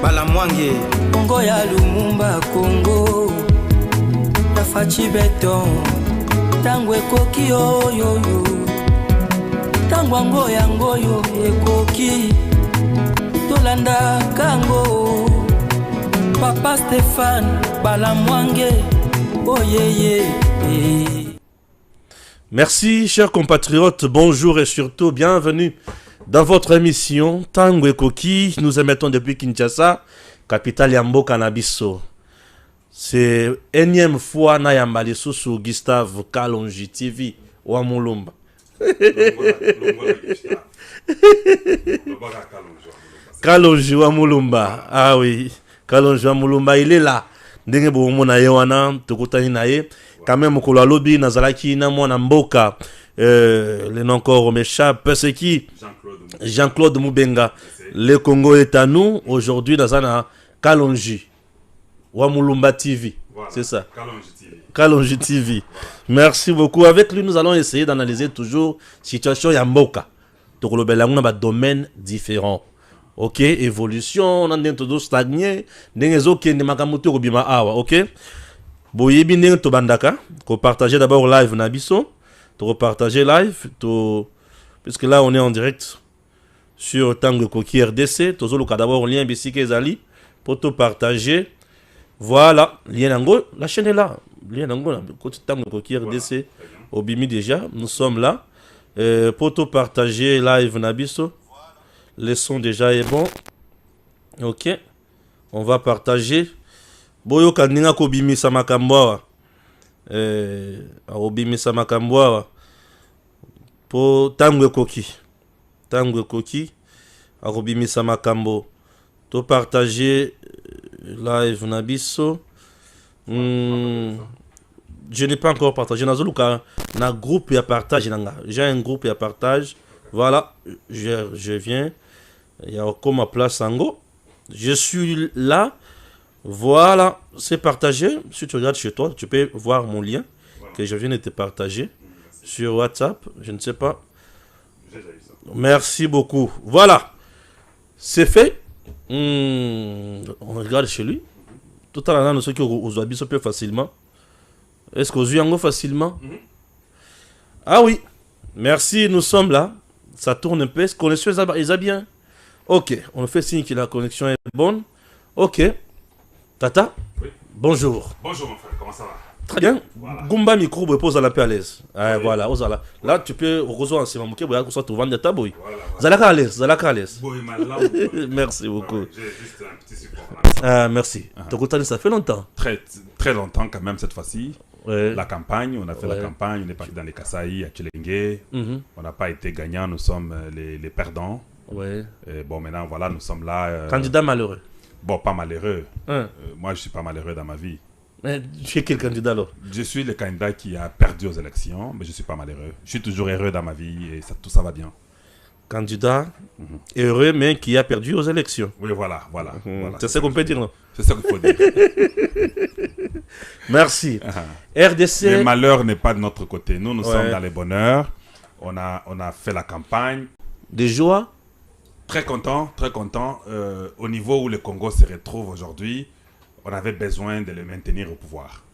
Balamwange Congo ya Lumumba Congo ya Fachi Beton tango ekoki oyo tango yango ekoki tolanda kango Papa Stéphane Balamwange oyeye. Merci chers compatriotes, bonjour et surtout bienvenue dans votre émission Tango Ekoki. Nous émettons depuis Kinshasa, capitale Yambo Cannabiso. C'est énième fois na yambali sous Gustave Kalonji TV wa Mulumba. Kalonji wa Mulumba. Ah oui, Kalonji wa Mulumba, il est là. Ndenge bo mona yewana tokutani naye. Quand même ko la lobby nazalaki na mwana mboka. Le nom encore m'échappe, c'est qui? Jean-Claude Moubenga. Le Congo est à nous. Aujourd'hui, dans un Kalonji. Wamulumba TV. Voilà, c'est ça. Kalonji TV. Merci beaucoup. Avec lui, nous allons essayer d'analyser toujours la situation Yamboka. Donc, le domaine différent. Ok, évolution, on a tout stagné. Ok. Boyebi ndenge to bandaka. Ko partager d'abord live Nabiso. To repartager live. Puisque là, on est en direct sur Tango Ekoki RDC. Tozo le d'abord lien Bessike Ezali. Pour te partager. Voilà, lien Nango, la chaîne est là. Lien Nango, côté Tango Ekoki RDC, au Bimi déjà, nous sommes là. Pour te partager live Nabiso. Le son déjà est bon. Ok. On va partager. Boyo Kandinga ko Bimi Samakamboa. Bimi Samakamboa. Pour Tango Ekoki. Tango Ekoki. Bimi Samakambo. To partager live Nabiso. Je n'ai pas encore partagé. Na groupe et partage. J'ai un groupe et partage. Voilà. Je viens. Il y a encore ma place en go. Je suis là. Voilà. C'est partagé. Si tu regardes chez toi, tu peux voir mon lien que je viens de te partager sur WhatsApp. Je ne sais pas. Merci beaucoup. Voilà. C'est fait. On regarde chez lui. Tout à l'heure, nous sommes aux habits peu facilement. Est-ce qu'on joue facilement? Ah oui. Merci, nous sommes là. Ça tourne un peu. Est-ce qu'on est bien? Ok. On fait signe que la connexion est bonne. Ok. Tata? Oui. Bonjour. Bonjour mon frère, comment ça va? Très bien. Voilà. Gumba micro, pose à la peu à l'aise. Oui. Voilà. Là, tu peux rejoindre ce moment que tu vendre de ta bouille. Zalaka à l'aise. Merci beaucoup. Ouais, j'ai juste un petit support. Merci. Ça fait longtemps. Très longtemps quand même cette fois-ci. Ouais. La campagne, on a fait la campagne, on est parti dans les Kasaï, à Tchelenge. On n'a pas été gagnants, nous sommes les perdants. Ouais. Et bon, maintenant, voilà, nous sommes là. Candidat malheureux. Bon, pas malheureux. Moi, je ne suis pas malheureux dans ma vie. Mais tu es quel candidat alors? Je suis le candidat qui a perdu aux élections, mais je ne suis pas malheureux. Je suis toujours heureux dans ma vie et tout ça va bien. Candidat heureux, mais qui a perdu aux élections. Oui, voilà. C'est ce qu'on peut dire, non? C'est ce qu'il faut dire. Merci. RDC. Le malheur n'est pas de notre côté. Nous sommes dans les bonheurs. On a fait la campagne. Des joies? Très content. Au niveau où le Congo se retrouve aujourd'hui, on avait besoin de le maintenir au pouvoir.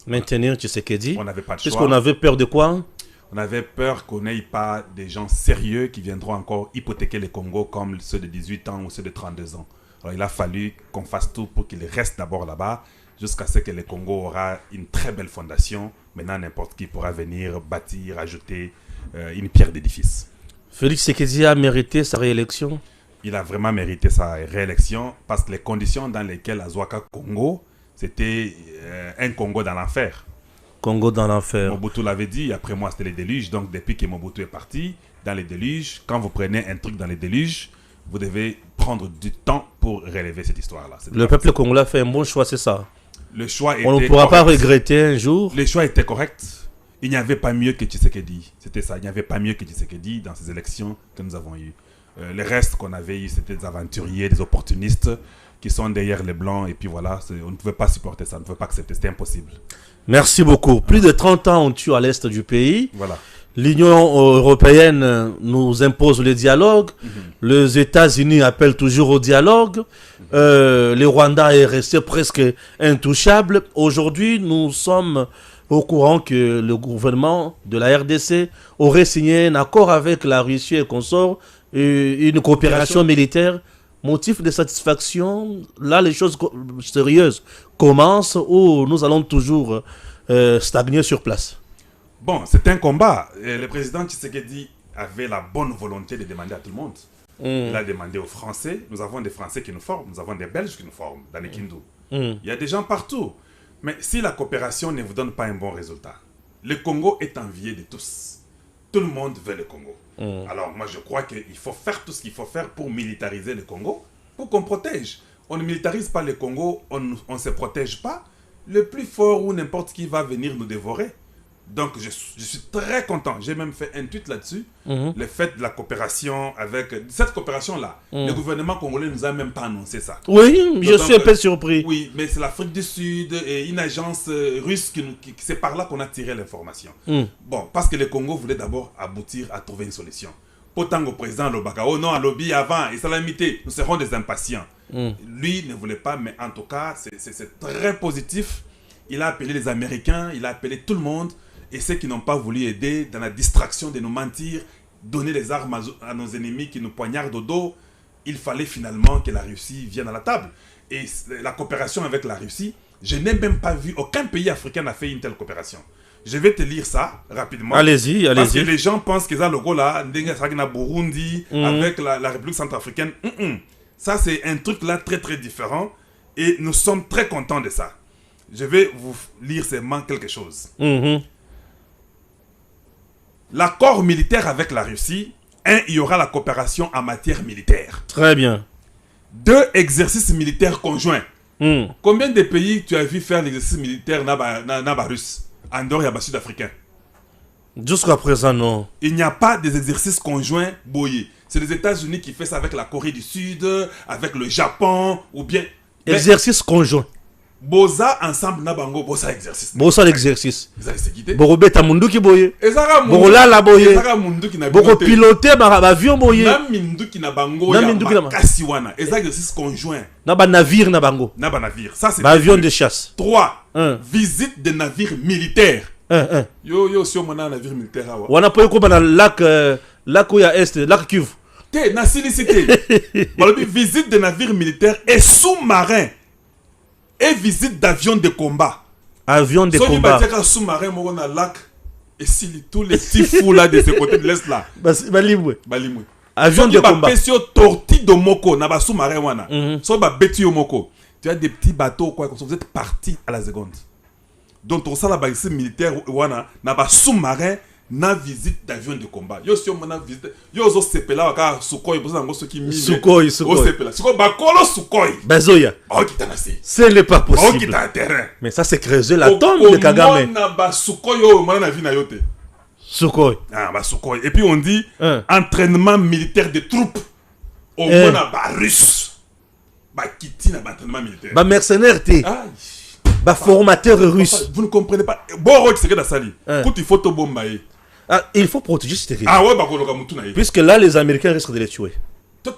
Maintenir, tu sais qu'est dit? On n'avait pas de choix. Puisqu'on avait peur de quoi? On avait peur qu'on n'ait pas des gens sérieux qui viendront encore hypothéquer le Congo comme ceux de 18 ans ou ceux de 32 ans. Alors il a fallu qu'on fasse tout pour qu'il reste d'abord là-bas jusqu'à ce que le Congo aura une très belle fondation. Maintenant, n'importe qui pourra venir bâtir, ajouter une pierre d'édifice. Félix Tshisekedi a mérité sa réélection? Il a vraiment mérité sa réélection parce que les conditions dans lesquelles Azwaka Congo, c'était un Congo dans l'enfer. Congo dans l'enfer. Mobutu l'avait dit, après moi c'était les déluges. Donc depuis que Mobutu est parti, dans les déluges, quand vous prenez un truc dans les déluges, vous devez prendre du temps pour relever cette histoire-là. Le peuple congolais a fait un bon choix, c'est ça? Le choix était On ne pourra pas regretter un jour. Le choix était correct. Il n'y avait pas mieux que Tshisekedi. C'était ça. Il n'y avait pas mieux que Tshisekedi dans ces élections que nous avons eues. Le reste qu'on avait eu, c'était des aventuriers, des opportunistes qui sont derrière les Blancs. Et puis voilà, on ne pouvait pas supporter ça, on ne pouvait pas accepter, c'était impossible. Merci beaucoup. Plus de 30 ans ont tué à l'est du pays. Voilà. L'Union européenne nous impose le dialogue. Les États-Unis appellent toujours au dialogue. Le Rwanda est resté presque intouchable. Aujourd'hui, nous sommes au courant que le gouvernement de la RDC aurait signé un accord avec la Russie et consorts, une coopération militaire. Motif de satisfaction, là les choses sérieuses commencent ou nous allons toujours stagner sur place? Bon, c'est un combat. Et le président Tshisekedi avait la bonne volonté de demander à tout le monde. Il a demandé aux Français. Nous avons des Français qui nous forment. Nous avons des Belges qui nous forment dans les Kindu. Il y a des gens partout. Mais si la coopération ne vous donne pas un bon résultat, le Congo est envié de tous. Tout le monde veut le Congo. Alors moi je crois qu'il faut faire tout ce qu'il faut faire pour militariser le Congo, pour qu'on protège. On ne militarise pas le Congo, on ne se protège pas. Le plus fort ou n'importe qui va venir nous dévorer. Donc je suis très content. J'ai même fait un tweet là-dessus. Le fait de la coopération avec... Cette coopération-là, le gouvernement congolais ne nous a même pas annoncé ça. Oui, je suis un peu surpris. Oui, mais c'est l'Afrique du Sud et une agence russe c'est par là qu'on a tiré l'information. Bon, parce que le Congo voulait d'abord aboutir à trouver une solution. Pourtant, au président Lobaka, oh non, à lobby avant, et salamité, nous serons des impatients. Lui ne voulait pas, mais en tout cas, c'est très positif. Il a appelé les Américains, il a appelé tout le monde. Et ceux qui n'ont pas voulu aider dans la distraction de nous mentir, donner les armes à nos ennemis qui nous poignardent au dos, il fallait finalement que la Russie vienne à la table. Et la coopération avec la Russie, je n'ai même pas vu, aucun pays africain n'a fait une telle coopération. Je vais te lire ça rapidement. Allez-y, allez-y. Parce que les gens pensent que ça, le logo là, Burundi, avec la République centrafricaine. Ça, c'est un truc là très très différent. Et nous sommes très contents de ça. Je vais vous lire seulement quelque chose. L'accord militaire avec la Russie, il y aura la coopération en matière militaire. Très bien. 2 exercices militaires conjoints. Combien de pays tu as vu faire l'exercice militaire naba russe en dehors de sud-africain? Jusqu'à présent, non. Il n'y a pas des exercices conjoints boyés. C'est les États-Unis qui font ça avec la Corée du Sud, avec le Japon, ou bien... Exercice conjoint. Boza ensemble na bango boza exercice. Boza l'exercice. Vous allez se quitter. Borobeta mundu ki boye. Borola la boye. Ezaka mundu ki na Boro piloter ba avion boye. Na mindu ki na bango ya makasiwana. Exercice conjoint. Na ba navire na bango. Na ba navire. Ça c'est avion de chasse. 3. Visite des navires militaires. Yo si on a un navire militaire awa. Wana poye ko ba lac ya est, lac Kivu. Te na silicité. Balobi visite des navires militaires et sous-marins. Et visite d'avions de combat. Avion de combat. Si on sous-marin, on a lac. Et si tous les petits fous là de ce côté de l'Est là. Balimwe. Avion de combat. Si on tortille de Moko, na ba sous-marin wana. Si on ba bêti au Moko. Tu as des petits bateaux quoi. Vous êtes partis à la seconde. Donc on sait la base militaire wana. Na ba sous-marin. Na visite d'avion de combat. Yo si on a visite. Yo zo sepela waka Sukhoi. Vous savez ce qui mine. Sukhoi. Sukhoi bakolo Sukhoi. Bazoya. Oh qui t'a nassé. Ce n'est pas possible. Oh qui t'a terrain. Mais ça c'est creuser la tombe de Kagame. Na ba Sukhoi yo mana vi na yote. Sukhoi. Ah ba Sukhoi. Et puis on dit entraînement militaire de troupes. Au moins na ba russe. Ba kiti na ba entraînement militaire. Ba mercenaire té. Ba formateur russe. Vous ne comprenez pas. Bon c'est que dans sali. Quand il faut to bombaye. Ah, il faut protéger ce territoire. Ah ouais, bah, puisque là, les Américains risquent de les tuer.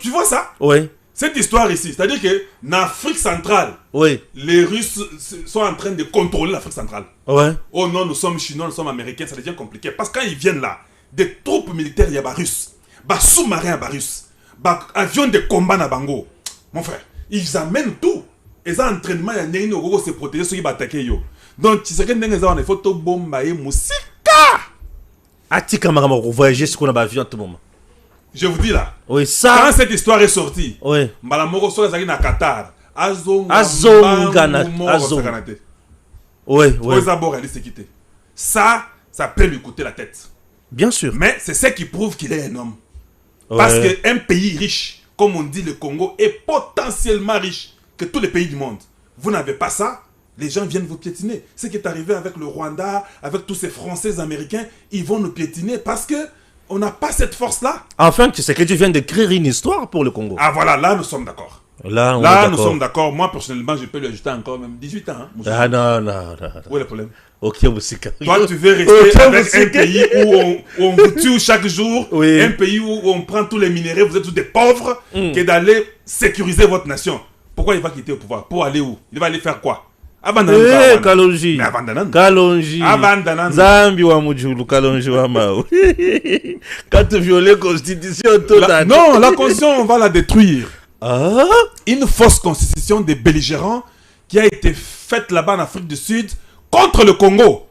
Tu vois ça? Oui. Cette histoire ici, c'est-à-dire que en Afrique centrale, oui, les Russes sont en train de contrôler l'Afrique centrale. Ouais. Oh non, nous sommes Chinois, nous sommes Américains, ça devient compliqué. Parce que quand ils viennent là, des troupes militaires, il y a des Russes, des sous-marins Russes, des avions de combat na bango. Mon frère, ils amènent tout. Et ça, entraînement, il y a des se protéger ceux qui vont attaquer. Donc, tu sais que il faut tout bombarder musique. Atika Marama, vous voyagez ce qu'on a vu en tout moment. Je vous dis là. Oui, ça. Quand cette histoire est sortie, oui. Malamoro soit à Qatar. Azongana. Oui, oui. Ça peut lui coûter la tête. Bien sûr. Mais c'est ce qui prouve qu'il est un homme. Ouais. Parce qu'un pays riche, comme on dit le Congo, est potentiellement riche que tous les pays du monde. Vous n'avez pas ça. Les gens viennent vous piétiner. Ce qui est arrivé avec le Rwanda, avec tous ces Français américains, ils vont nous piétiner parce que on n'a pas cette force-là. Enfin, tu sais que tu viens d'écrire une histoire pour le Congo. Ah voilà, là nous sommes d'accord. Là, nous sommes d'accord. Moi, personnellement, je peux lui ajouter encore même 18 ans. Hein, Ah non. Où est le problème? Ok, Moussika. Toi, tu veux rester avec un pays où on vous tue chaque jour, Oui. un pays où on prend tous les minéraux, vous êtes tous des pauvres, que d'aller sécuriser votre nation. Pourquoi il va quitter le pouvoir? Pour aller où? Il va aller faire quoi? Kalonji. Mais Abandanan. Kalonji. Abandanan. Zambi wa mujulu, Kalonji wa mao. Quand tu violes la constitution, Non, la constitution, on va la détruire. Ah? Une fausse constitution des belligérants qui a été faite là-bas en Afrique du Sud contre le Congo.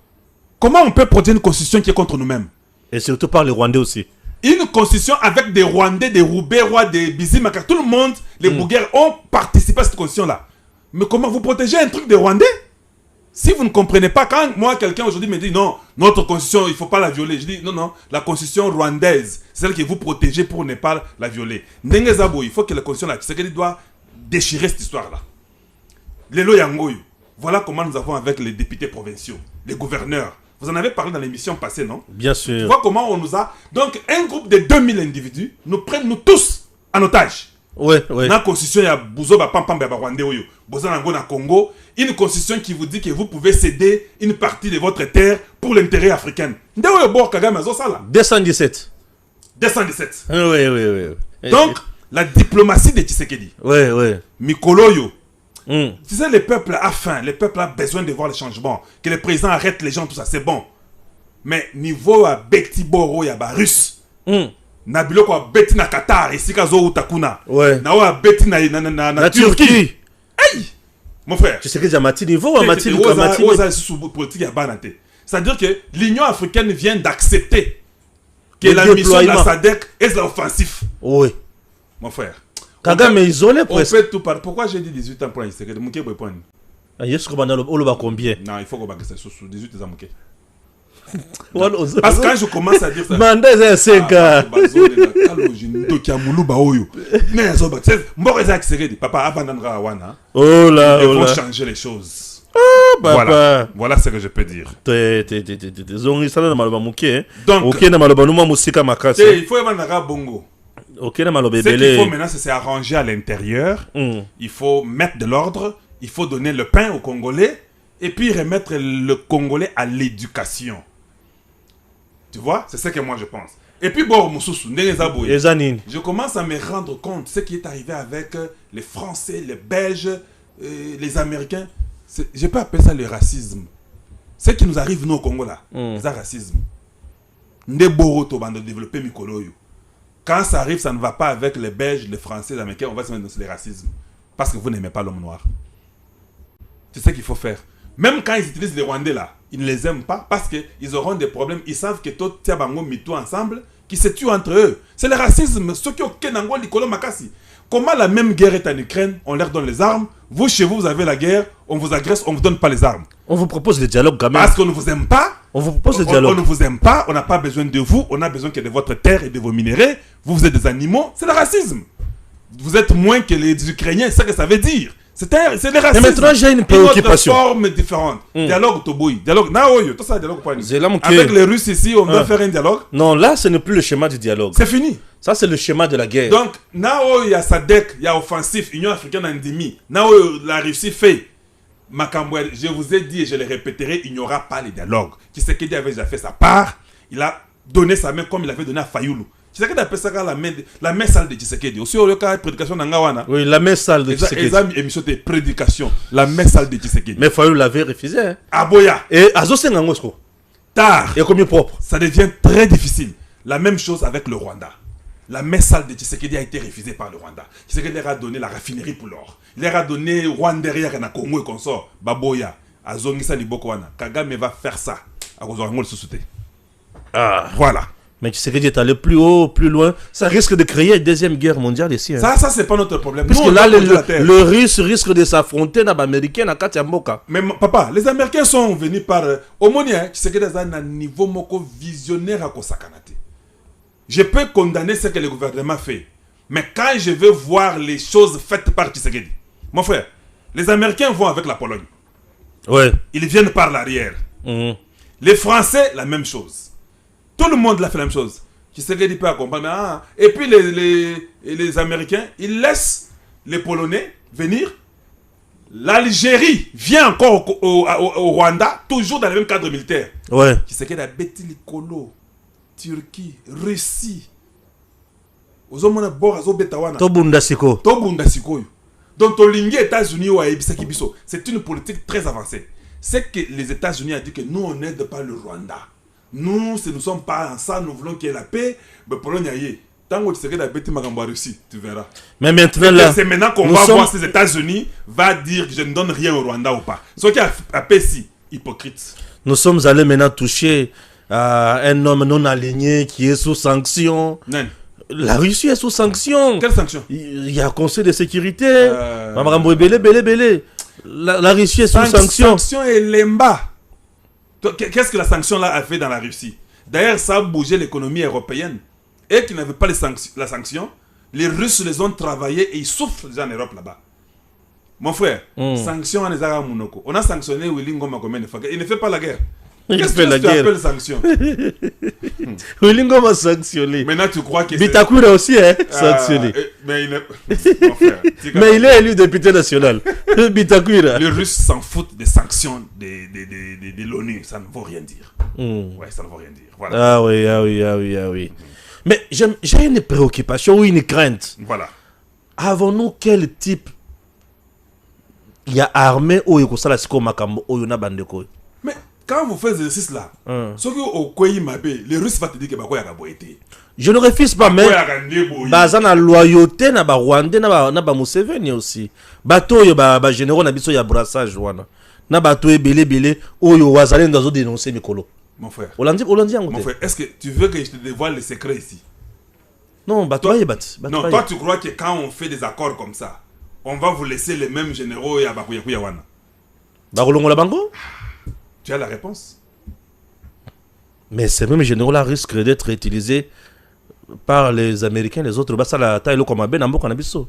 Comment on peut produire une constitution qui est contre nous-mêmes? Et surtout par les Rwandais aussi. Une constitution avec des Rwandais, des Roubaix, des Bizimaka, tout le monde, les Bouguères ont participé à cette constitution-là. Mais comment vous protégez un truc des Rwandais? Si vous ne comprenez pas, quand moi, quelqu'un aujourd'hui me dit non, notre constitution, il ne faut pas la violer. Je dis non, la constitution rwandaise, c'est celle que vous protégez pour ne pas la violer. Ndenge Zabo, il faut que la constitution là, Tshisekedi doit déchirer cette histoire-là. Lelo Yangoyo. Voilà comment nous avons avec les députés provinciaux, les gouverneurs. Vous en avez parlé dans l'émission passée, non? Bien sûr. Tu vois comment on nous a... Donc, un groupe de 2000 individus nous prennent, nous tous, en otage. Ouais. Dans la constitution, il y a Bouzo Bapampam Rwandais Oyo. Bozo Nango na Congo. Une constitution qui vous dit que vous pouvez céder une partie de votre terre pour l'intérêt africain. Nde Oyo Bor Kagame Azo Sala. 217. 217. Oui. Donc, la diplomatie de Tshisekedi. Ouais. Mikoloyo. Tu sais, le peuple a faim, le peuple a besoin de voir les changements. Que le président arrête les gens, tout ça, c'est bon. Mais niveau à Bekti Boro, il y a des Russes. Nabilo kwa Beti na Qatar, ici kazo utakuna. Ouais. Na wa Beti na Turquie. Hey! Mon frère. Tu sais que j'ai Mati niveau, Mati c'est-à-dire que l'Union africaine vient d'accepter que la Le mission de la déploiement. SADC est offensif. Oui. Mon frère. Kagame est isolé On presque. fait tout par... Pourquoi j'ai dit 18 ans pour un Tshisekedi? Mouké Bouépon. Yes, combien? Non, il faut qu'on bague ça sur 18 ans Mouké. Parce Parce que quand je commence à dire ça... Manda est 5 ans. Papa, abandonnera Awana. Oh Ils là. vont changer les choses. Papa. Voilà ce que je peux dire. Zongi sala na maloba muke. Donc, Ok na maloba numa musika makasi. il faut avoir bongo. Ok na maloba Ce qu'il faut belé. maintenant, c'est s'arranger à l'intérieur. Il faut mettre de l'ordre. Il faut donner le pain aux Congolais. Et puis remettre le Congolais à l'éducation. Tu vois? C'est ce que moi je pense. Et puis, bon, Moussoussou, Ezanine. je commence à me rendre compte ce qui est arrivé avec les Français, les Belges, les Américains. Je peux appeler ça le racisme. Ce qui nous arrive, nous, au Congo, là, c'est un racisme. Ndeboro, bande de développer Mikoloyo. Quand ça arrive, ça ne va pas avec les Belges, les Français, les Américains, on va se mettre dans le racisme. Parce que vous n'aimez pas l'homme noir. C'est ce qu'il faut faire. Même quand ils utilisent les Rwandais là, ils ne les aiment pas parce qu'ils auront des problèmes. Ils savent que tout Tiabango Mito ensemble, qui se tuent entre eux. C'est le racisme. Ceux qui ont Kenango, Likolo Makasi. Comment la même guerre est en Ukraine, on leur donne les armes. Vous, chez vous, vous avez la guerre, on vous agresse, on ne vous donne pas les armes. On vous propose le dialogue quand même. Parce qu'on ne vous aime pas. On vous propose le On dialogue. ne vous aime pas, on n'a pas besoin de vous, on a besoin que de votre terre et de vos minéraux. Vous, vous êtes des animaux, c'est le racisme. Vous êtes moins que les Ukrainiens, c'est ce que ça veut dire. C'est le racisme. Mais maintenant, j'ai une préoccupation. Une autre forme différente. Dialogue Toboui. Dialogue. Naoyo. Tout ça, dialogue pas. Zélam, Avec les Russes ici, on doit faire un dialogue. Non, là, ce n'est plus le schéma du dialogue. C'est fini. Ça, c'est le schéma de la guerre. Donc, Nao, il y a SADC, il y a offensif, Union africaine endémie. Nao, la Russie fait. Makamboué, je vous ai dit et je le répéterai, il n'y aura pas le dialogue. Tshisekedi avait déjà fait sa part. Il a donné sa main comme il avait donné à Fayoulou. Tshisekedi appelle ça la main sale de Tshisekedi. Aussi, au cas de prédication d'Angawana. Oui, la main sale de Tshisekedi. Ils ont émission de prédication. La main sale de Tshisekedi. Mais Fayoulou l'avait refusé. Hein. Aboya. Et Azosengangosko. Tard. Et combien propre. Ça devient très difficile. La même chose avec le Rwanda. La main sale de Tshisekedi a été refusée par le Rwanda. Tshisekedi leur a donné la raffinerie pour l'or. Il leur a donné Rwanda na Congo et consort. Baboya. Azongisa Libokowana. Kagame va faire ça. À cause de le sous-souté. Ah. Voilà. Mais Tshisekedi est allé plus haut, plus loin. Ça risque de créer une deuxième guerre mondiale ici. Hein. Ça c'est pas notre problème. Parce Nous, que là, le le Russe risque de s'affronter dans l'Américain, dans Katiamboka. Mais papa, les Américains sont venus par Omonia. Tshisekedi a un niveau moko visionnaire à Kosakanate. Je peux condamner ce que le gouvernement fait. Mais quand je veux voir les choses faites par Tshisekedi, mon frère, les Américains vont avec la Pologne. Ouais. Ils viennent par l'arrière. Les Français, la même chose. Tout le monde l'a fait la même chose. Tshisekedi peut accompagner. Et puis les Américains, ils laissent les Polonais venir. L'Algérie vient encore au Rwanda, toujours dans le même cadre militaire. Ouais. Qui c'est que la bête Licolo, Turquie, Russie. Aux hommes on a bord à Betawana. Tobunda Siko. Tobunda Siko. Donc les États-Unis ou Aïbisaki Biso, c'est une politique très avancée. C'est que les États-Unis ont dit que nous on n'aide pas le Rwanda. Nous, si nous ne sommes pas ensemble, nous voulons qu'il y ait la paix. Mais Pologne y tant que tu sais que la bête Magamba Russie, tu verras. Mais maintenant là, c'est maintenant qu'on va voir si les États-Unis va dire que je ne donne rien au Rwanda ou pas. Ce qui a paix si hypocrite. Nous sommes allés maintenant toucher à un homme non aligné qui est sous sanction. Non. La Russie est sous sanction. Quelle sanction? Il y a un conseil de sécurité. La Russie est sous sanction. Sanction et l'emba. Qu'est-ce que la sanction là a fait dans la Russie? D'ailleurs, ça a bougé l'économie européenne. Et qui n'avaient pas la sanction, les Russes les ont travaillés et ils souffrent déjà en Europe là-bas. Mon frère, sanction on a Mounoko. On a sanctionné Willy Ngoma combien de fois? Il ne fait pas la guerre. Qu'est-ce que tu appelles sanction? Willy Ngoma sanctionné. Maintenant tu crois que Bitakura aussi est sanctionné. Mais il est... Mon frère, mais il est élu député national. Bitakura. Les Russes s'en foutent des sanctions de l'ONU. Ça ne vaut rien dire. Ouais, ça ne vaut rien dire. Voilà. Ah oui. Mais j'ai une préoccupation ou une crainte. Voilà. Avons-nous quel type il y a armé ou yokosala siko makambo oyo na bandeko? Mais quand vous faites l'exercice là, ceux qui au Koyi Mabé, les Russes vont te dire que Bakoya a boité. Je ne refuse pas, mais baza na loyauté na ba Rwandais na ba Museveni aussi. Bato yo ba généraux na biso ya brassage wana. Na bato ebele oyo wazale ndazo dénoncer mikolo. Mon frère. Mon frère, est-ce que tu veux que je te dévoile les secrets ici? Non, non, toi tu crois que quand on fait des accords comme ça, on va vous laisser les mêmes généraux et à Bakuya wana? Bakolongola bango? Tu as la réponse. Mais ces mêmes généraux-là risquent d'être utilisés par les Américains, les autres.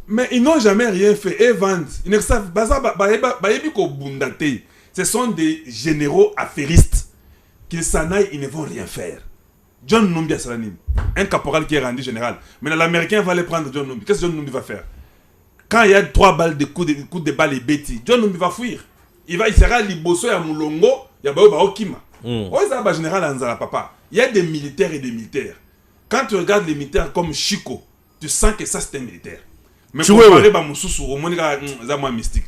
Mais ils n'ont jamais rien fait. Et vendent. Ils ne savent pas. Ce sont des généraux affairistes. Qu'ils s'en aillent, ils ne vont rien faire. John Numbi Salanim, un caporal qui est rendu général. Maintenant, l'Américain va aller prendre John Numbi. Qu'est-ce que John Numbi va faire? Quand il y a 3 balles de coups de balles et bêtis, John Numbi va fuir. Il sera liboso à Moulongo, il y a Okima. Général papa. Il y a des militaires et des militaires. Quand tu regardes les militaires comme Chico, tu sens que ça c'est un militaire. Mais comparé à Moussoussou, au monde mystique.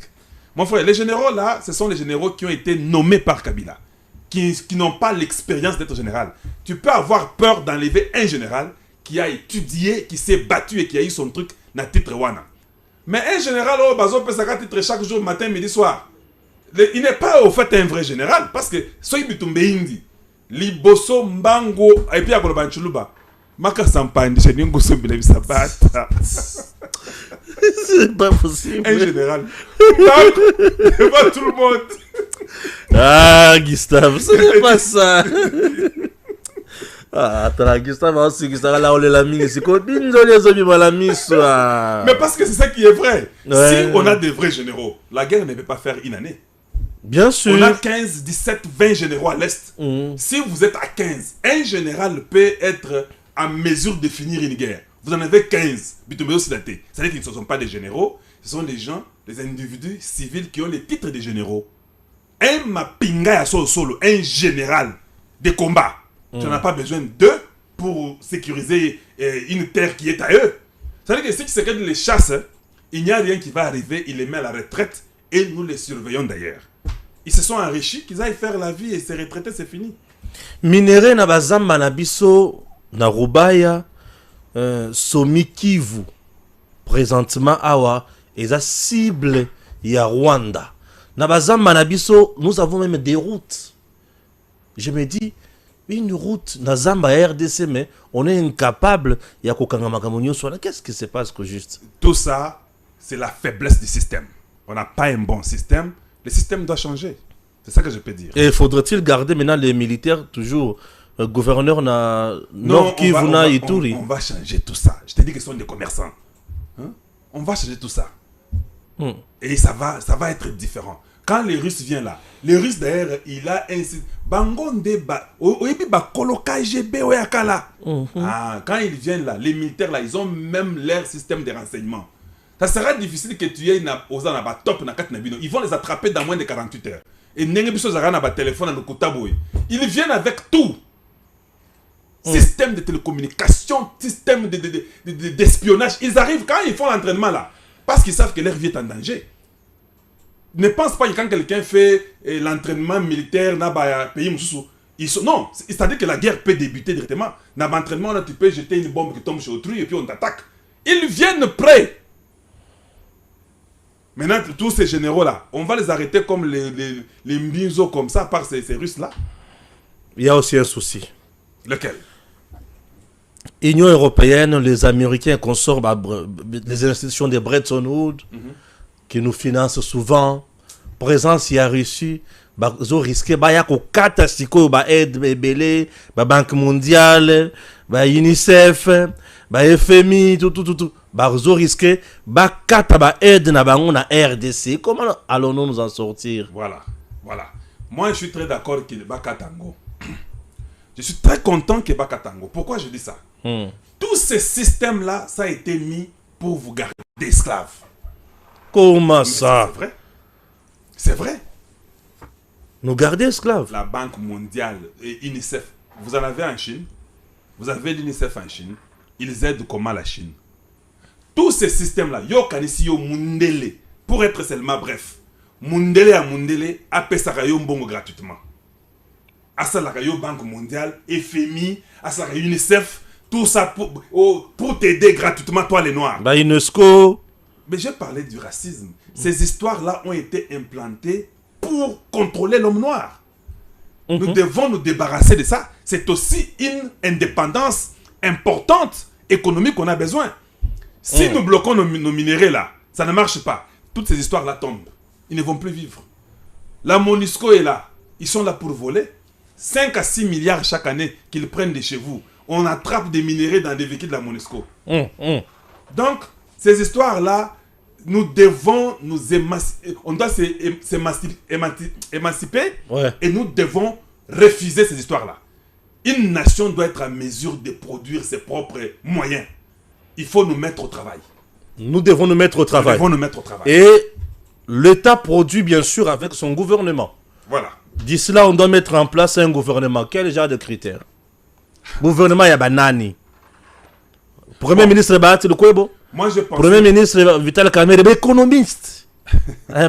Mon frère, les généraux là, ce sont les généraux qui ont été nommés par Kabila. Qui n'ont pas l'expérience d'être général. Tu peux avoir peur d'enlever un général qui a étudié, qui s'est battu et qui a eu son truc dans le titre Wana. Mais un général, titre chaque jour, matin, midi, soir. Il n'est pas au fait un vrai général parce que soy bitumbe indi liboso mbango et puis akolo banchuluba maka sampandi chez ningo sombile bisabata. C'est pas possible. Un général devant tout le monde. Ah Gustave, ce n'est pas ça. Ah, attends, Gustave aussi, Gustave là on est la mine, c'est quoi? Mais parce que c'est ça qui est vrai. Ouais. Si on a des vrais généraux, la guerre ne peut pas faire une année. Bien sûr. On a 15, 17, 20 généraux à l'Est. Si vous êtes à 15, un général peut être en mesure de finir une guerre. Vous en avez 15. C'est-à-dire qu'ils ne sont pas des généraux, ce sont des gens, des individus civils qui ont les titres de généraux. Un mapinga solo, un général de combat. Tu n'en as pas besoin d'eux pour sécuriser une terre qui est à eux. C'est-à-dire que si tu sais que les chassent, il n'y a rien qui va arriver, il les met à la retraite et nous les surveillons d'ailleurs. Ils se sont enrichis, qu'ils aillent faire la vie et se retraiter, c'est fini. Minere na bazamba na biso na Rubaya Somikivu présentement awa eza cible ya Rwanda. Na bazamba na biso nous avons même des routes. Je me dis une route na zamba RDC mais on est incapable ya kokanga makamonyo sur qu'est-ce qui se passe que juste? Tout ça c'est la faiblesse du système. On n'a pas un bon système. Le système doit changer. C'est ça que je peux dire. Et faudrait-il garder maintenant les militaires toujours gouverneur na Nord Kivu na Ituri? On va changer tout ça. Je te dis que ce sont des commerçants. Hein? On va changer tout ça. Et ça va être différent. Quand les Russes viennent là, les Russes d'ailleurs, il a un Bangonde quand ils viennent là, les militaires là, ils ont même leur système de renseignement. Ça sera difficile que tu aies aux top na kat na bino. Ils vont les attraper dans moins de 48 heures. Et n'engue biso zara na ba téléphone na kutaboy. Ils viennent avec tout. Système de télécommunication, système d'espionnage. Ils arrivent quand ils font l'entraînement là. Parce qu'ils savent que leur vie est en danger. Ne pense pas que quand quelqu'un fait l'entraînement militaire dans un pays, non, c'est-à-dire que la guerre peut débuter directement. Dans l'entraînement, là, tu peux jeter une bombe qui tombe sur autrui et puis on t'attaque. Ils viennent prêts. Maintenant, tous ces généraux-là, on va les arrêter comme les misos comme ça par ces Russes-là. Il y a aussi un souci. Lequel? Union européenne, les Américains consortent les institutions de Bretton Woods qui nous financent souvent. Présence, il y a Russie. Ils ont risqué aide Banque mondiale, UNICEF, FMI, tout. Ils ont risqué aide na RDC. Comment allons-nous nous en sortir? Voilà. Moi, je suis très d'accord qu'il y ait Bakatango. Je suis très content qu'il y ait Bakatango. Pourquoi je dis ça? Tous ces systèmes-là, ça a été mis pour vous garder esclaves. Comment ça? C'est vrai. C'est vrai. Nous garder esclaves. La Banque mondiale et UNICEF, vous en avez en Chine. Vous avez l'UNICEF en Chine. Ils aident comment la Chine? Tous ces systèmes-là, yo kanisi yo mundele, pour être seulement bref, mundele à mundele, apesaka yo mbongo gratuitement. Asalaka yo Banque mondiale, FMI, asalaka UNICEF, tout ça pour t'aider gratuitement, toi les Noirs. UNESCO. Mais j'ai parlé du racisme. Ces histoires-là ont été implantées pour contrôler l'homme noir. Nous devons nous débarrasser de ça. C'est aussi une indépendance importante économique qu'on a besoin. Si nous bloquons nos minéraux là, ça ne marche pas. Toutes ces histoires-là tombent. Ils ne vont plus vivre. La MONUSCO est là. Ils sont là pour voler. 5 à 6 milliards chaque année qu'ils prennent de chez vous. On attrape des minéraux dans des véhicules de la MONUSCO. Donc, ces histoires-là, nous devons nous émanciper. On doit s'émanciper et nous devons refuser ces histoires-là. Une nation doit être en mesure de produire ses propres moyens. Il faut nous mettre au travail. Nous devons nous mettre au travail. Nous devons nous mettre au travail. Et l'État produit bien sûr avec son gouvernement. Voilà. D'ici là, on doit mettre en place un gouvernement. Quel genre de critères? Gouvernement, il y a banani. Premier ministre, le Kwebo. Moi, je pense. Premier ministre Vital Kamerhe, économiste.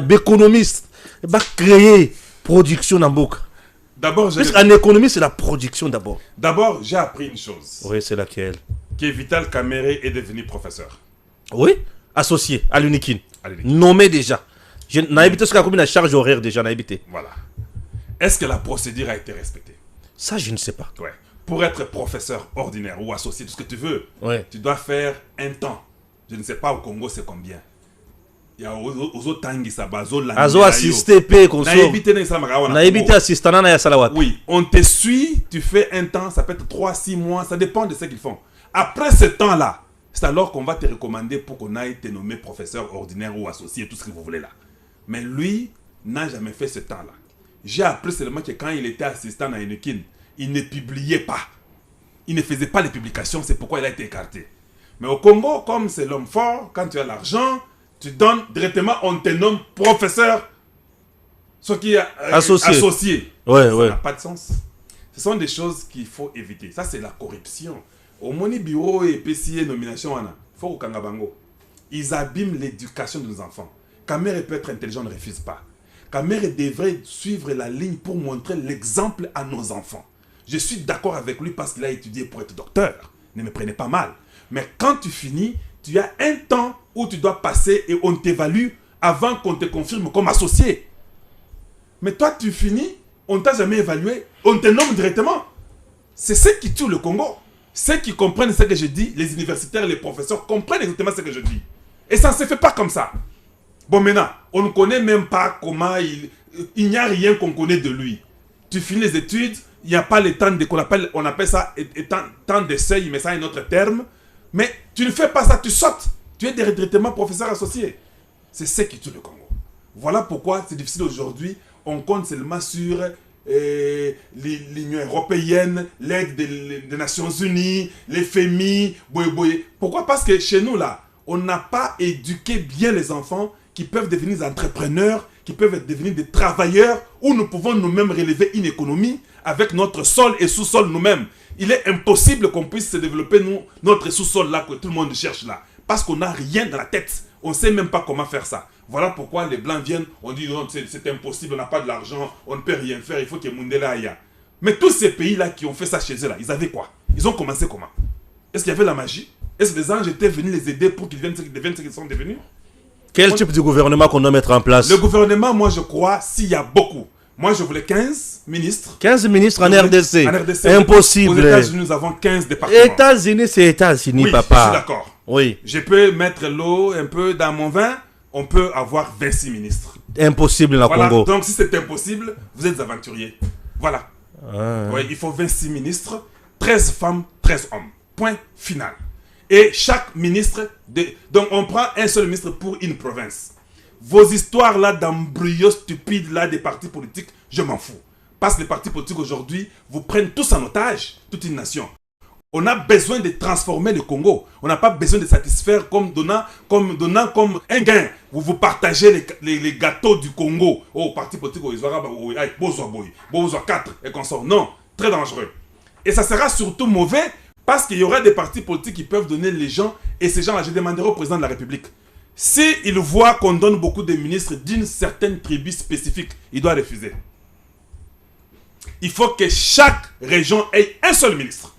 Économiste. Il va créer production dans Boka. D'abord, en économie, c'est la production d'abord. D'abord, j'ai appris une chose. Oui, c'est laquelle? Que Vital Kamerhe est devenu professeur. Oui, associé à l'UNIKIN. Nommé déjà. Je n'ai habité ce qu'on a charge horaire déjà. Voilà. Est-ce que la procédure a été respectée? Ça, je ne sais pas. Ouais. Pour être professeur ordinaire ou associé, tout ce que tu veux, tu dois faire un temps. Je ne sais pas au Congo c'est combien. Il y a aux autres tangi ça bazo la. Azo assisté p conso. Na habité na salama gawa. Na habité assistant na ya salawat. Oui, on te suit, tu fais un temps, ça peut être 3-6 mois, ça dépend de ce qu'ils font. Après ce temps-là, c'est alors qu'on va te recommander pour qu'on aille te nommer professeur ordinaire ou associé, tout ce que vous voulez là. Mais lui n'a jamais fait ce temps-là. J'ai appris seulement que quand il était assistant à Enekin, il ne publiait pas. Il ne faisait pas les publications, c'est pourquoi il a été écarté. Mais au Congo, comme c'est l'homme fort, quand tu as l'argent, tu donnes directement, on te nomme professeur, ce qui est associé. Ouais, ça n'a pas de sens. Ce sont des choses qu'il faut éviter. Ça, c'est la corruption. Au Moni Bureau et PCA nomination, il faut au Kangabango. Ils abîment l'éducation de nos enfants. Kamerhe peut être intelligent, ne refuse pas. Kamerhe devrait suivre la ligne pour montrer l'exemple à nos enfants. Je suis d'accord avec lui parce qu'il a étudié pour être docteur. Ne me prenez pas mal. Mais quand tu finis, tu as un temps où tu dois passer et on t'évalue avant qu'on te confirme comme associé. Mais toi, tu finis, on ne t'a jamais évalué, on te nomme directement. C'est ce qui tue le Congo. Ceux qui comprennent ce que je dis, les universitaires, les professeurs comprennent exactement ce que je dis. Et ça ne se fait pas comme ça. Bon, maintenant, on ne connaît même pas comment il n'y a rien qu'on connaît de lui. Tu finis les études, il n'y a pas le temps on appelle ça temps de seuil, mais ça a un autre terme. Mais tu ne fais pas ça, tu sautes. Tu es directement professeur associé. C'est ce qui tue le Congo. Voilà pourquoi c'est difficile aujourd'hui. On compte seulement sur l'Union européenne, l'aide des Nations Unies, les FMI, Pourquoi? Parce que chez nous, là, on n'a pas éduqué bien les enfants qui peuvent devenir des entrepreneurs, qui peuvent devenir des travailleurs, où nous pouvons nous-mêmes relever une économie avec notre sol et sous-sol nous-mêmes. Il est impossible qu'on puisse se développer notre sous-sol là que tout le monde cherche là. Parce qu'on n'a rien dans la tête. On ne sait même pas comment faire ça. Voilà pourquoi les Blancs viennent, on dit non, c'est impossible, on n'a pas de l'argent, on ne peut rien faire, il faut que Mundela aille. Mais tous ces pays-là qui ont fait ça chez eux, là, ils avaient quoi? Ils ont commencé comment? Est-ce qu'il y avait la magie? Est-ce que les anges étaient venus les aider pour qu'ils deviennent ce qu'ils sont devenus? Quel type de gouvernement qu'on doit mettre en place? Le gouvernement, moi je crois, s'il y a beaucoup. Moi je voulais 15 ministres. 15 ministres en RDC. En RDC. Impossible. Aux États-Unis, nous avons 15 départements. États-Unis, c'est États-Unis, Oui, papa. je suis d'accord. Oui. Je peux mettre l'eau un peu dans mon vin, on peut avoir 26 ministres. Impossible dans Voilà, Congo. donc si c'est impossible, vous êtes aventuriers. Voilà. Ouais, il faut 26 ministres, 13 femmes, 13 hommes. Point final. Et chaque ministre, donc on prend un seul ministre pour une province. Vos histoires là d'embryos stupides là des partis politiques, je m'en fous. Parce que les partis politiques aujourd'hui vous prennent tous en otage, toute une nation. On a besoin de transformer le Congo. On n'a pas besoin de satisfaire comme donnant comme un gain. Vous partagez les gâteaux du Congo. Oh, parti politique, ils ont 4 et qu'on sort. Non, très dangereux. Et ça sera surtout mauvais parce qu'il y aura des partis politiques qui peuvent donner les gens. Et ces gens-là, je demanderai au président de la République. S'il voit qu'on donne beaucoup de ministres d'une certaine tribu spécifique, il doit refuser. Il faut que chaque région ait un seul ministre.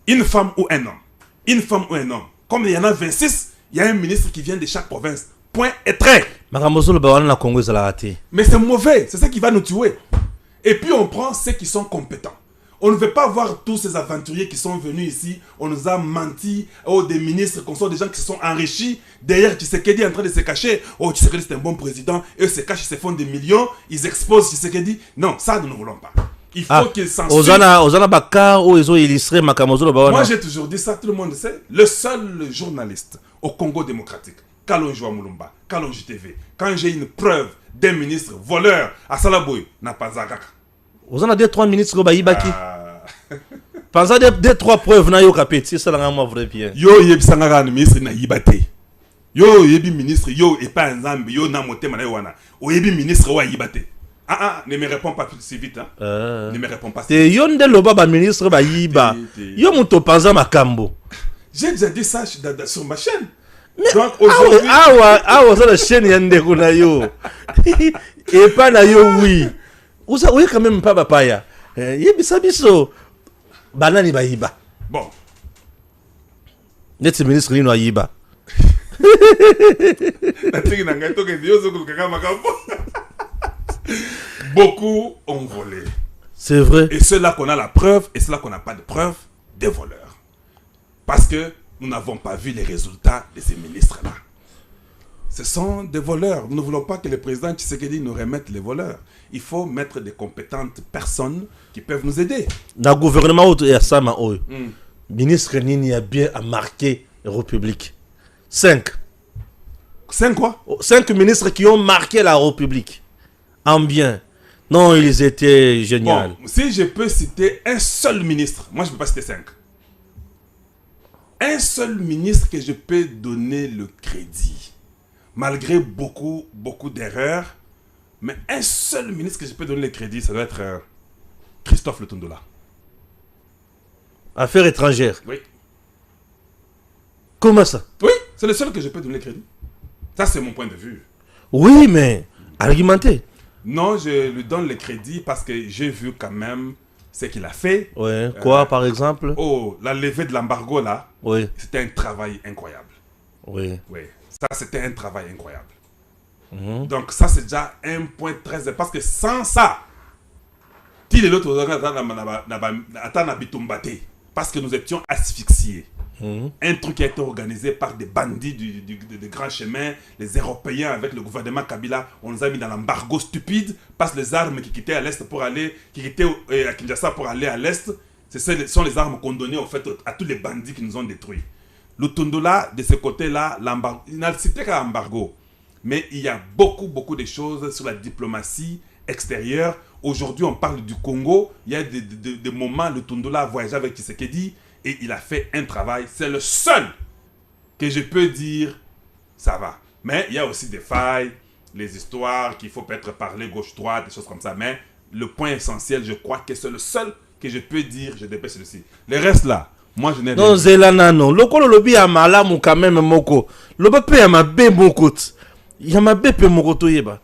Une femme ou un homme. Une femme ou un homme. Comme il y en a 26, il y a un ministre qui vient de chaque province. Point et trait. Mais c'est mauvais. C'est ça qui va nous tuer. Et puis on prend ceux qui sont compétents. On ne veut pas voir tous ces aventuriers qui sont venus ici. On nous a menti. Oh, des ministres, qu'on soit des gens qui se sont enrichis. Derrière Tshisekedi est en train de se cacher. Oh, Tshisekedi c'est un bon président. Eux se cachent, ils se font des millions. Ils exposent Tshisekedi. Non, ça nous ne voulons pas. Il faut qu'ils s'en suivent. Moi j'ai toujours dit ça, tout le monde sait. Le seul journaliste au Congo démocratique, Kalonjo Mulumba, Kalonjo TV, quand j'ai une preuve d'un ministre voleur à Salaboy, n'a pas Zagaka. Vous en avez 2-3 ministres qui baki. Pensez 2-3 preuves na yo kapeti, ça la moi vrai bien. Yo yebisanga na ministre na yibate. Yo yebi ministre yo et pas nzambe yo na motema na yo wana. O yebi ministre wa yibate. Ne me réponds pas si vite. Hein. Ne me réponds pas si vite. Yon de loba ba ministre ba yiba. Yo muto panza makambo. J'ai déjà dit ça sur ma chaîne. Donc aujourd'hui ça la chaîne yande kuna yo. Et pas na yo oui. Usa oui quand même pas papaya. Yebisa biso banani ba yiba. Bon. Net ministre ni no yiba. Beaucoup ont volé. C'est vrai. Et ceux-là qu'on a la preuve, et ceux-là qu'on n'a pas de preuve, des voleurs. Parce que nous n'avons pas vu les résultats de ces ministres-là. Ce sont des voleurs. Nous ne voulons pas que le président Tshisekedi nous remette les voleurs. Il faut mettre des compétentes personnes qui peuvent nous aider. Dans le gouvernement, il y a ça, ministre Nini a bien marqué la République. 5. 5 quoi? 5 ministres qui ont marqué la République. En bien. Non, ils étaient géniaux. Bon, si je peux citer un seul ministre, moi je ne peux pas citer 5. Un seul ministre que je peux donner le crédit, malgré beaucoup d'erreurs, mais un seul ministre que je peux donner le crédit, ça doit être Christophe Lutondola. Affaires étrangères. Oui. Comment ça? Oui, c'est le seul que je peux donner le crédit. Ça, c'est mon point de vue. Oui, mais argumenté. Non, je lui donne le crédit parce que j'ai vu quand même ce qu'il a fait. Ouais. Quoi, par exemple? Oh, la levée de l'embargo, là, oui. C'était un travail incroyable. Oui. Oui, ça, c'était un travail incroyable. Donc, ça, c'est déjà un point très... Parce que sans ça, parce que nous étions asphyxiés. Un truc qui a été organisé par des bandits de grands chemins, les Européens avec le gouvernement Kabila, on nous a mis dans l'embargo stupide parce que les armes qui quittaient à l'est pour aller, qui quittaient à Kinshasa pour aller à l'est, ce sont les armes qu'on donnait en fait à tous les bandits qui nous ont détruits. Lutondola, de ce côté-là, il n'a cité qu'à l'embargo, mais il y a beaucoup de choses sur la diplomatie extérieure. Aujourd'hui, on parle du Congo. Il y a des moments, Lutondola a voyagé avec Tshisekedi et il a fait un travail. C'est le seul que je peux dire, ça va. Mais il y a aussi des failles, les histoires qu'il faut peut-être parler gauche-droite, des choses comme ça. Mais le point essentiel, je crois que c'est le seul que je peux dire, je dépêche celui-ci. Le reste là, moi je n'ai rien. Non, Zelana, non. Lokolo lobi ya malamu quand même moko. Loba pe ya mabe moko. Ya mabe pe moko to yeba.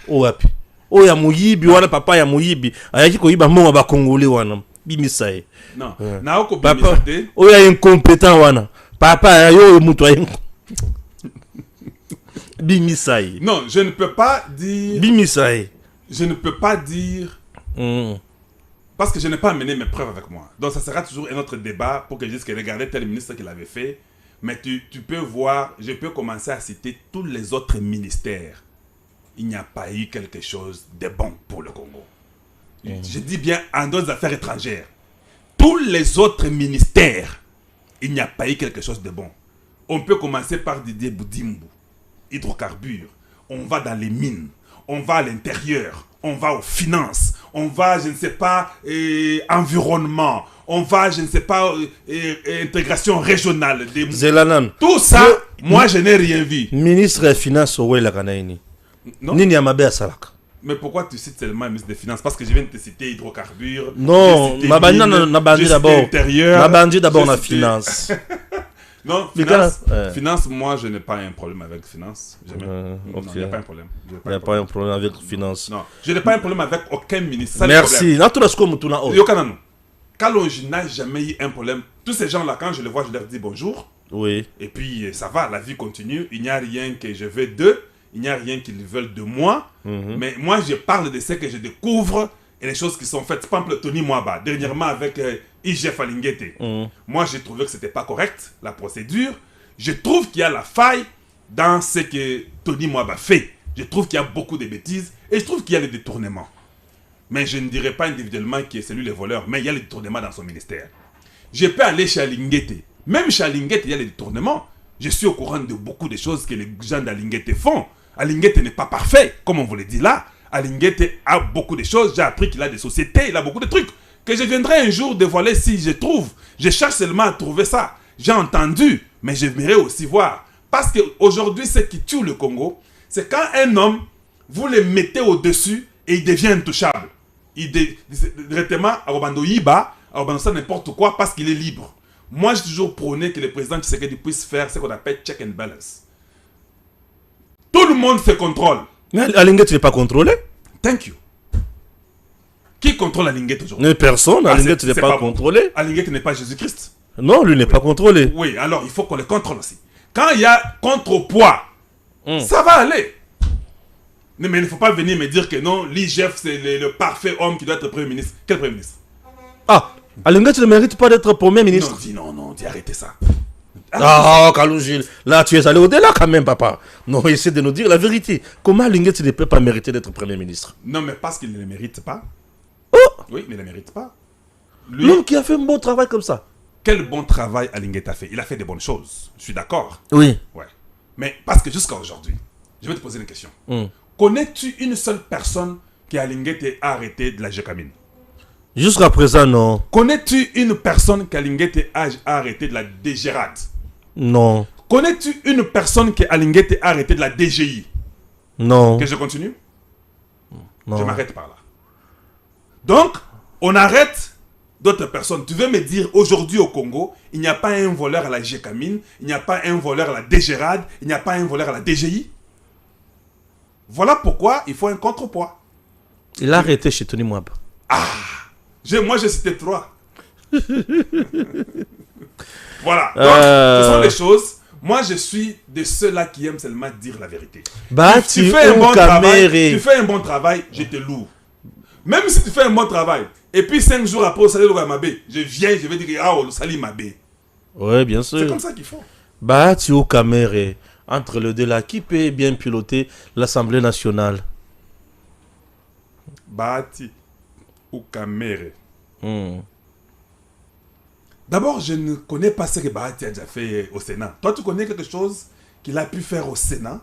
O wapi. O ya muyibi wana papa ya muyibi. Ayaki ko yiba mwa ba Congolais wana. Bimisa ye. Non. Na oko Papa. bimisa. O ya incompétent wana. Papa ya yo mutu ya Bimisa ye. Non, je ne peux pas dire. Bimisa ye. Je ne peux pas dire. Parce que je n'ai pas amené mes preuves avec moi. Donc ça sera toujours un autre débat pour que je dise que regardez tel ministre qu'il avait fait. Mais tu peux voir, je peux commencer à citer tous les autres ministères. Il n'y a pas eu quelque chose de bon pour le Congo. Je dis bien en d'autres affaires étrangères. Tous les autres ministères, il n'y a pas eu quelque chose de bon. On peut commencer par Didier Boudimbo, hydrocarbures. On va dans les mines. On va à l'intérieur. On va aux finances. On va, je ne sais pas, environnement. On va, je ne sais pas, intégration régionale. Zelanan. Tout ça, moi, je n'ai rien vu. Ministre des Finances, ouais, la Kanaïni. Non. Nini Amabe Asalaka. Mais pourquoi tu cites seulement le ministre des Finances? Parce que je viens de te citer hydrocarbures. Non, ma bandi d'abord. Ma bandi d'abord la finance. Non, finance, moi, je n'ai pas un problème avec finance. Jamais. Non, il n'y a pas un problème. Il n'y a pas un problème avec finance. Non, je n'ai pas un problème avec aucun ministre. Ça, merci. Quand je n'ai jamais eu un problème, tous ces gens-là, quand je les vois, je leur dis bonjour. Oui. Et puis, ça va, la vie continue. Il n'y a rien que je veux d'eux. Il n'y a rien qu'ils veulent de moi. Mais moi, je parle de ce que je découvre et les choses qui sont faites. Par exemple, Tony Mwaba, dernièrement avec IGF Alingete. Moi, j'ai trouvé que ce n'était pas correct, la procédure. Je trouve qu'il y a la faille dans ce que Tony Mwaba fait. Je trouve qu'il y a beaucoup de bêtises et je trouve qu'il y a les détournements. Mais je ne dirais pas individuellement que c'est lui le voleur, mais il y a les détournements dans son ministère. Je peux aller chez Alingete. Même chez Alingete, il y a les détournements. Je suis au courant de beaucoup de choses que les gens d'Alingete font. Alingete n'est pas parfait, comme on vous le dit là. Alingete a beaucoup de choses. J'ai appris qu'il a des sociétés, il a beaucoup de trucs que je viendrai un jour dévoiler si je trouve. Je cherche seulement à trouver ça. J'ai entendu, mais j'aimerais aussi voir. Parce qu'aujourd'hui, ce qui tue le Congo, c'est quand un homme, vous le mettez au-dessus et il devient intouchable. Directement, Arobando Yiba, Arobando ça n'importe quoi parce qu'il est libre. Moi, j'ai toujours prôné que le président Tshisekedi puisse faire ce qu'on appelle check and balance. Tout le monde se contrôle. Mais Alingete n'est pas contrôlé. Thank you. Qui contrôle Alingete aujourd'hui? Personne. Alingete n'est pas contrôlé. Alingete n'est pas Jésus-Christ. Non, lui n'est pas contrôlé. Oui, alors il faut qu'on le contrôle aussi. Quand il y a contrepoids, ça va aller. Mais il ne faut pas venir me dire que non, l'IGF c'est le parfait homme qui doit être Premier ministre. Quel Premier ministre? Ah, Alingete ne mérite pas d'être Premier ministre. Non, dis arrêtez ça. Ah, Kaloujil, là tu es allé au-delà quand même, papa. Non, essaie de nous dire la vérité. Comment Alingete ne peut pas mériter d'être Premier ministre? Non, mais parce qu'il ne le mérite pas. Oh! Oui, mais il ne le mérite pas. L'homme qui a fait un bon travail comme ça. Quel bon travail Alingete a fait? Il a fait des bonnes choses. Je suis d'accord. Oui. Ouais. Mais parce que jusqu'à aujourd'hui, je vais te poser une question. Connais-tu une seule personne qui Alingete a arrêté de la Gécamine? Jusqu'à présent, non. Connais-tu une personne qui Alingete a arrêté de la DGRAD? Non. Connais-tu une personne qui Alingete a arrêté de la DGI? Non. Que je continue? Non. Je m'arrête par là. Donc, on arrête d'autres personnes. Tu veux me dire, aujourd'hui au Congo, il n'y a pas un voleur à la Gécamine, il n'y a pas un voleur à la DGRAD, il n'y a pas un voleur à la DGI? Voilà pourquoi il faut un contrepoids. Il a arrêté chez Tony Mwaba. Moi, j'ai cité 3. Voilà. Donc, ce sont les choses. Moi, je suis de ceux-là qui aiment seulement dire la vérité. Tu fais un bon travail, je te loue. Même si tu fais un bon travail, et puis 5 jours après, au Salé Mabé, je vais dire, le Salé Mabé. Oui, bien sûr. C'est comme ça qu'il faut. Bahati au Kamere, entre le deux là, qui peut bien piloter l'Assemblée nationale? Bahati ou Kamere. D'abord, je ne connais pas ce que Bahati a déjà fait au Sénat. Toi, tu connais quelque chose qu'il a pu faire au Sénat?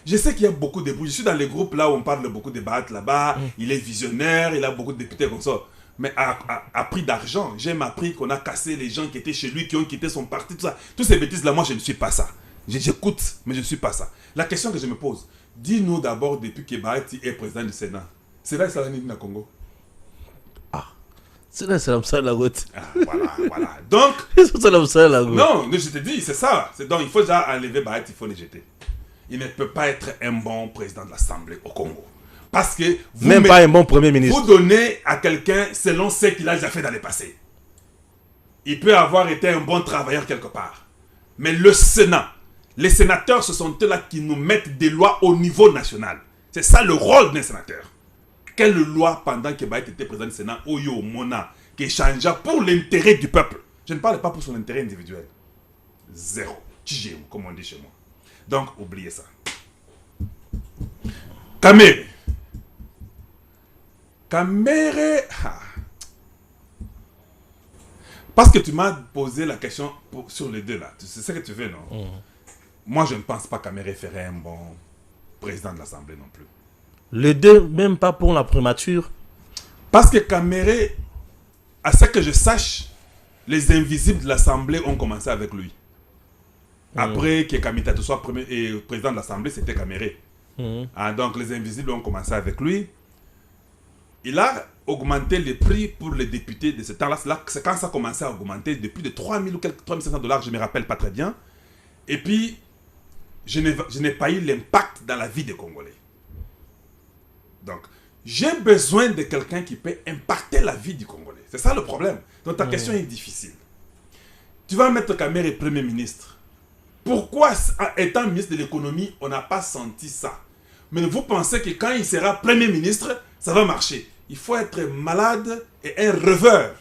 Je sais qu'il y a beaucoup de... Je suis dans les groupes là où on parle de beaucoup de Bahati là-bas. Il est visionnaire, il a beaucoup de députés comme ça. Mais à prix d'argent, j'ai appris qu'on a cassé les gens qui étaient chez lui, qui ont quitté son parti, tout ça. Toutes ces bêtises là, moi, je ne suis pas ça. J'écoute, mais je ne suis pas ça. La question que je me pose, dis-nous d'abord depuis que Bahati est président du Sénat. C'est là que ça va venir dans le Congo. C'est là, c'est comme ça la goutte. Voilà. Donc, c'est comme ça la goutte. non, je te dis, c'est ça. Donc, il faut déjà enlever Bahati, il faut les jeter. Il ne peut pas être un bon président de l'Assemblée au Congo. Parce que même pas un bon premier ministre. Vous donnez à quelqu'un selon ce qu'il a déjà fait dans le passé. Il peut avoir été un bon travailleur quelque part. Mais le Sénat, les sénateurs, ce sont eux-là qui nous mettent des lois au niveau national. C'est ça le rôle d'un sénateur. Quelle loi pendant que Bahati était président du Sénat, Oyo, Mona, qui échangea pour l'intérêt du peuple? Je ne parle pas pour son intérêt individuel. Zéro. Tijéo, comme on dit chez moi. Donc, oubliez ça. Kamere. Parce que tu m'as posé la question sur les deux là. C'est ce que tu veux, non? Moi, je ne pense pas qu'Kamere ferait un bon président de l'Assemblée non plus. Les deux, même pas pour la primature. Parce que Kamere, à ce que je sache, les invisibles de l'Assemblée ont commencé avec lui. Après que Kamitatou soit président de l'Assemblée, c'était Kamere. Donc les invisibles ont commencé avec lui. Il a augmenté les prix pour les députés de ce temps-là. C'est quand ça a commencé à augmenter depuis de 3 000 ou 3 500 $, je ne me rappelle pas très bien. Et puis, je n'ai pas eu l'impact dans la vie des Congolais. Donc, j'ai besoin de quelqu'un qui peut impacter la vie du Congolais. C'est ça le problème. Donc, ta question est difficile. Tu vas mettre Kamere Premier ministre. Pourquoi, étant ministre de l'économie, on n'a pas senti ça? Mais vous pensez que quand il sera Premier ministre, ça va marcher? Il faut être malade et un rêveur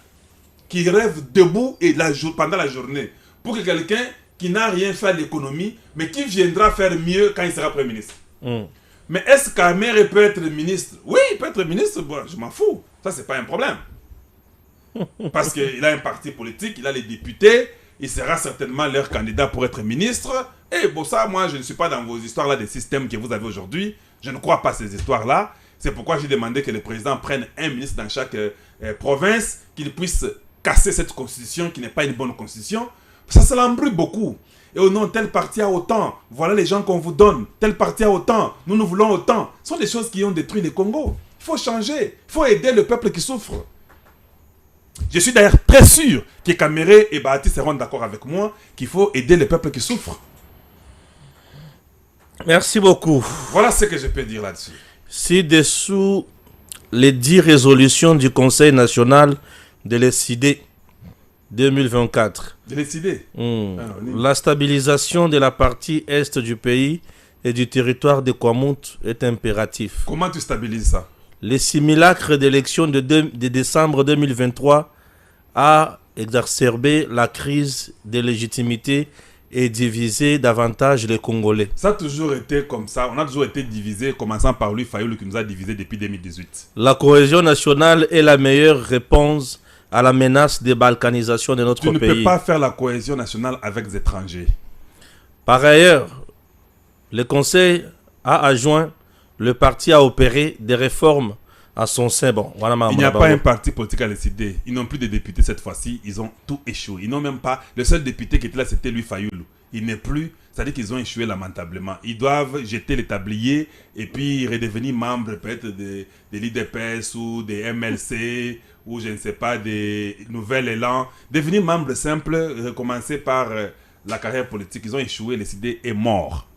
qui rêve debout et pendant la journée. Pour que quelqu'un qui n'a rien fait à l'économie, mais qui viendra faire mieux quand il sera Premier ministre. Mais est-ce qu'Amere peut être ministre? Oui, il peut être ministre, bon, je m'en fous. Ça, c'est pas un problème. Parce qu'il a un parti politique, il a les députés, il sera certainement leur candidat pour être ministre. Et bon, ça, moi, je ne suis pas dans vos histoires-là des systèmes que vous avez aujourd'hui. Je ne crois pas à ces histoires-là. C'est pourquoi j'ai demandé que le président prenne un ministre dans chaque province, qu'il puisse casser cette constitution qui n'est pas une bonne constitution. Ça l'embrouille beaucoup. Et au nom, tel parti a autant. Voilà les gens qu'on vous donne. Tel parti a autant. Nous voulons autant. Ce sont des choses qui ont détruit le Congo. Il faut changer. Il faut aider le peuple qui souffre. Je suis d'ailleurs très sûr que Kamere et Bahati seront d'accord avec moi qu'il faut aider le peuple qui souffre. Merci beaucoup. Voilà ce que je peux dire là-dessus. Ci-dessous les 10 résolutions du Conseil national de l'ECD 2024. De l'ECD La stabilisation de la partie est du pays et du territoire de Kwamouth est impératif. Comment tu stabilises ça? Les simulacres d'élections de décembre 2023 a exacerbé la crise de légitimité et divisé davantage les Congolais. Ça a toujours été comme ça. On a toujours été divisé, commençant par lui, Fayoulou, qui nous a divisés depuis 2018. La cohésion nationale est la meilleure réponse à la menace de balkanisation de notre pays. Tu ne peux pas faire la cohésion nationale avec des étrangers. Par ailleurs, le Conseil a adjoint le parti à opérer des réformes à son sein. Bon, voilà, il n'y a pas un parti politique à décider. Ils n'ont plus de députés cette fois-ci. Ils ont tout échoué. Ils n'ont même pas... Le seul député qui était là, c'était lui, Fayoulou. Il n'est plus... C'est-à-dire qu'ils ont échoué lamentablement. Ils doivent jeter les tabliers et puis redevenir membres peut-être de l'IDPS ou des MLC ou je ne sais pas, des Nouvel Élan. Devenir membre simple, recommencer par la carrière politique. Ils ont échoué. Le CD est mort.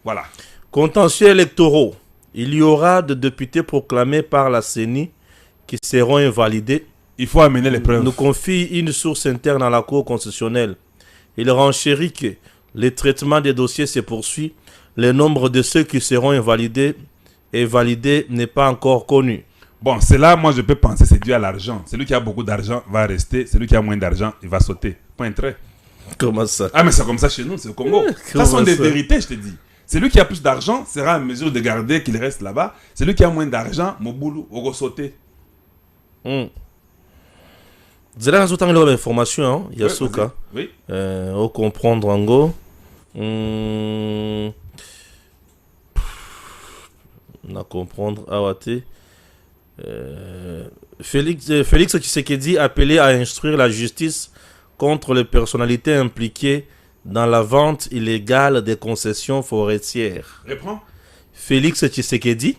Voilà. Contentieux électoraux. Il y aura des députés proclamés par la CENI qui seront invalidés. Il faut amener les preuves. Nous confie une source interne à la Cour constitutionnelle. Il renchérit que le traitement des dossiers se poursuit. Le nombre de ceux qui seront invalidés et validés n'est pas encore connu. Bon, c'est là, moi je peux penser c'est dû à l'argent. Celui qui a beaucoup d'argent va rester. Celui qui a moins d'argent, il va sauter. Point trait. Comment ça? Ah mais c'est comme ça chez nous, c'est au Congo. Ça sont des vérités, je te dis. Celui qui a plus d'argent sera en mesure de garder qu'il reste là-bas. Celui qui a moins d'argent, Moboulou, va sauter. Vous allez rajouter une information, hein, Yasuka. Oui. Au comprendre en go. On a comprendre. Awate. Félix Tshisekedi appelé à instruire la justice contre les personnalités impliquées dans la vente illégale des concessions forestières. Reprends. Félix Tshisekedi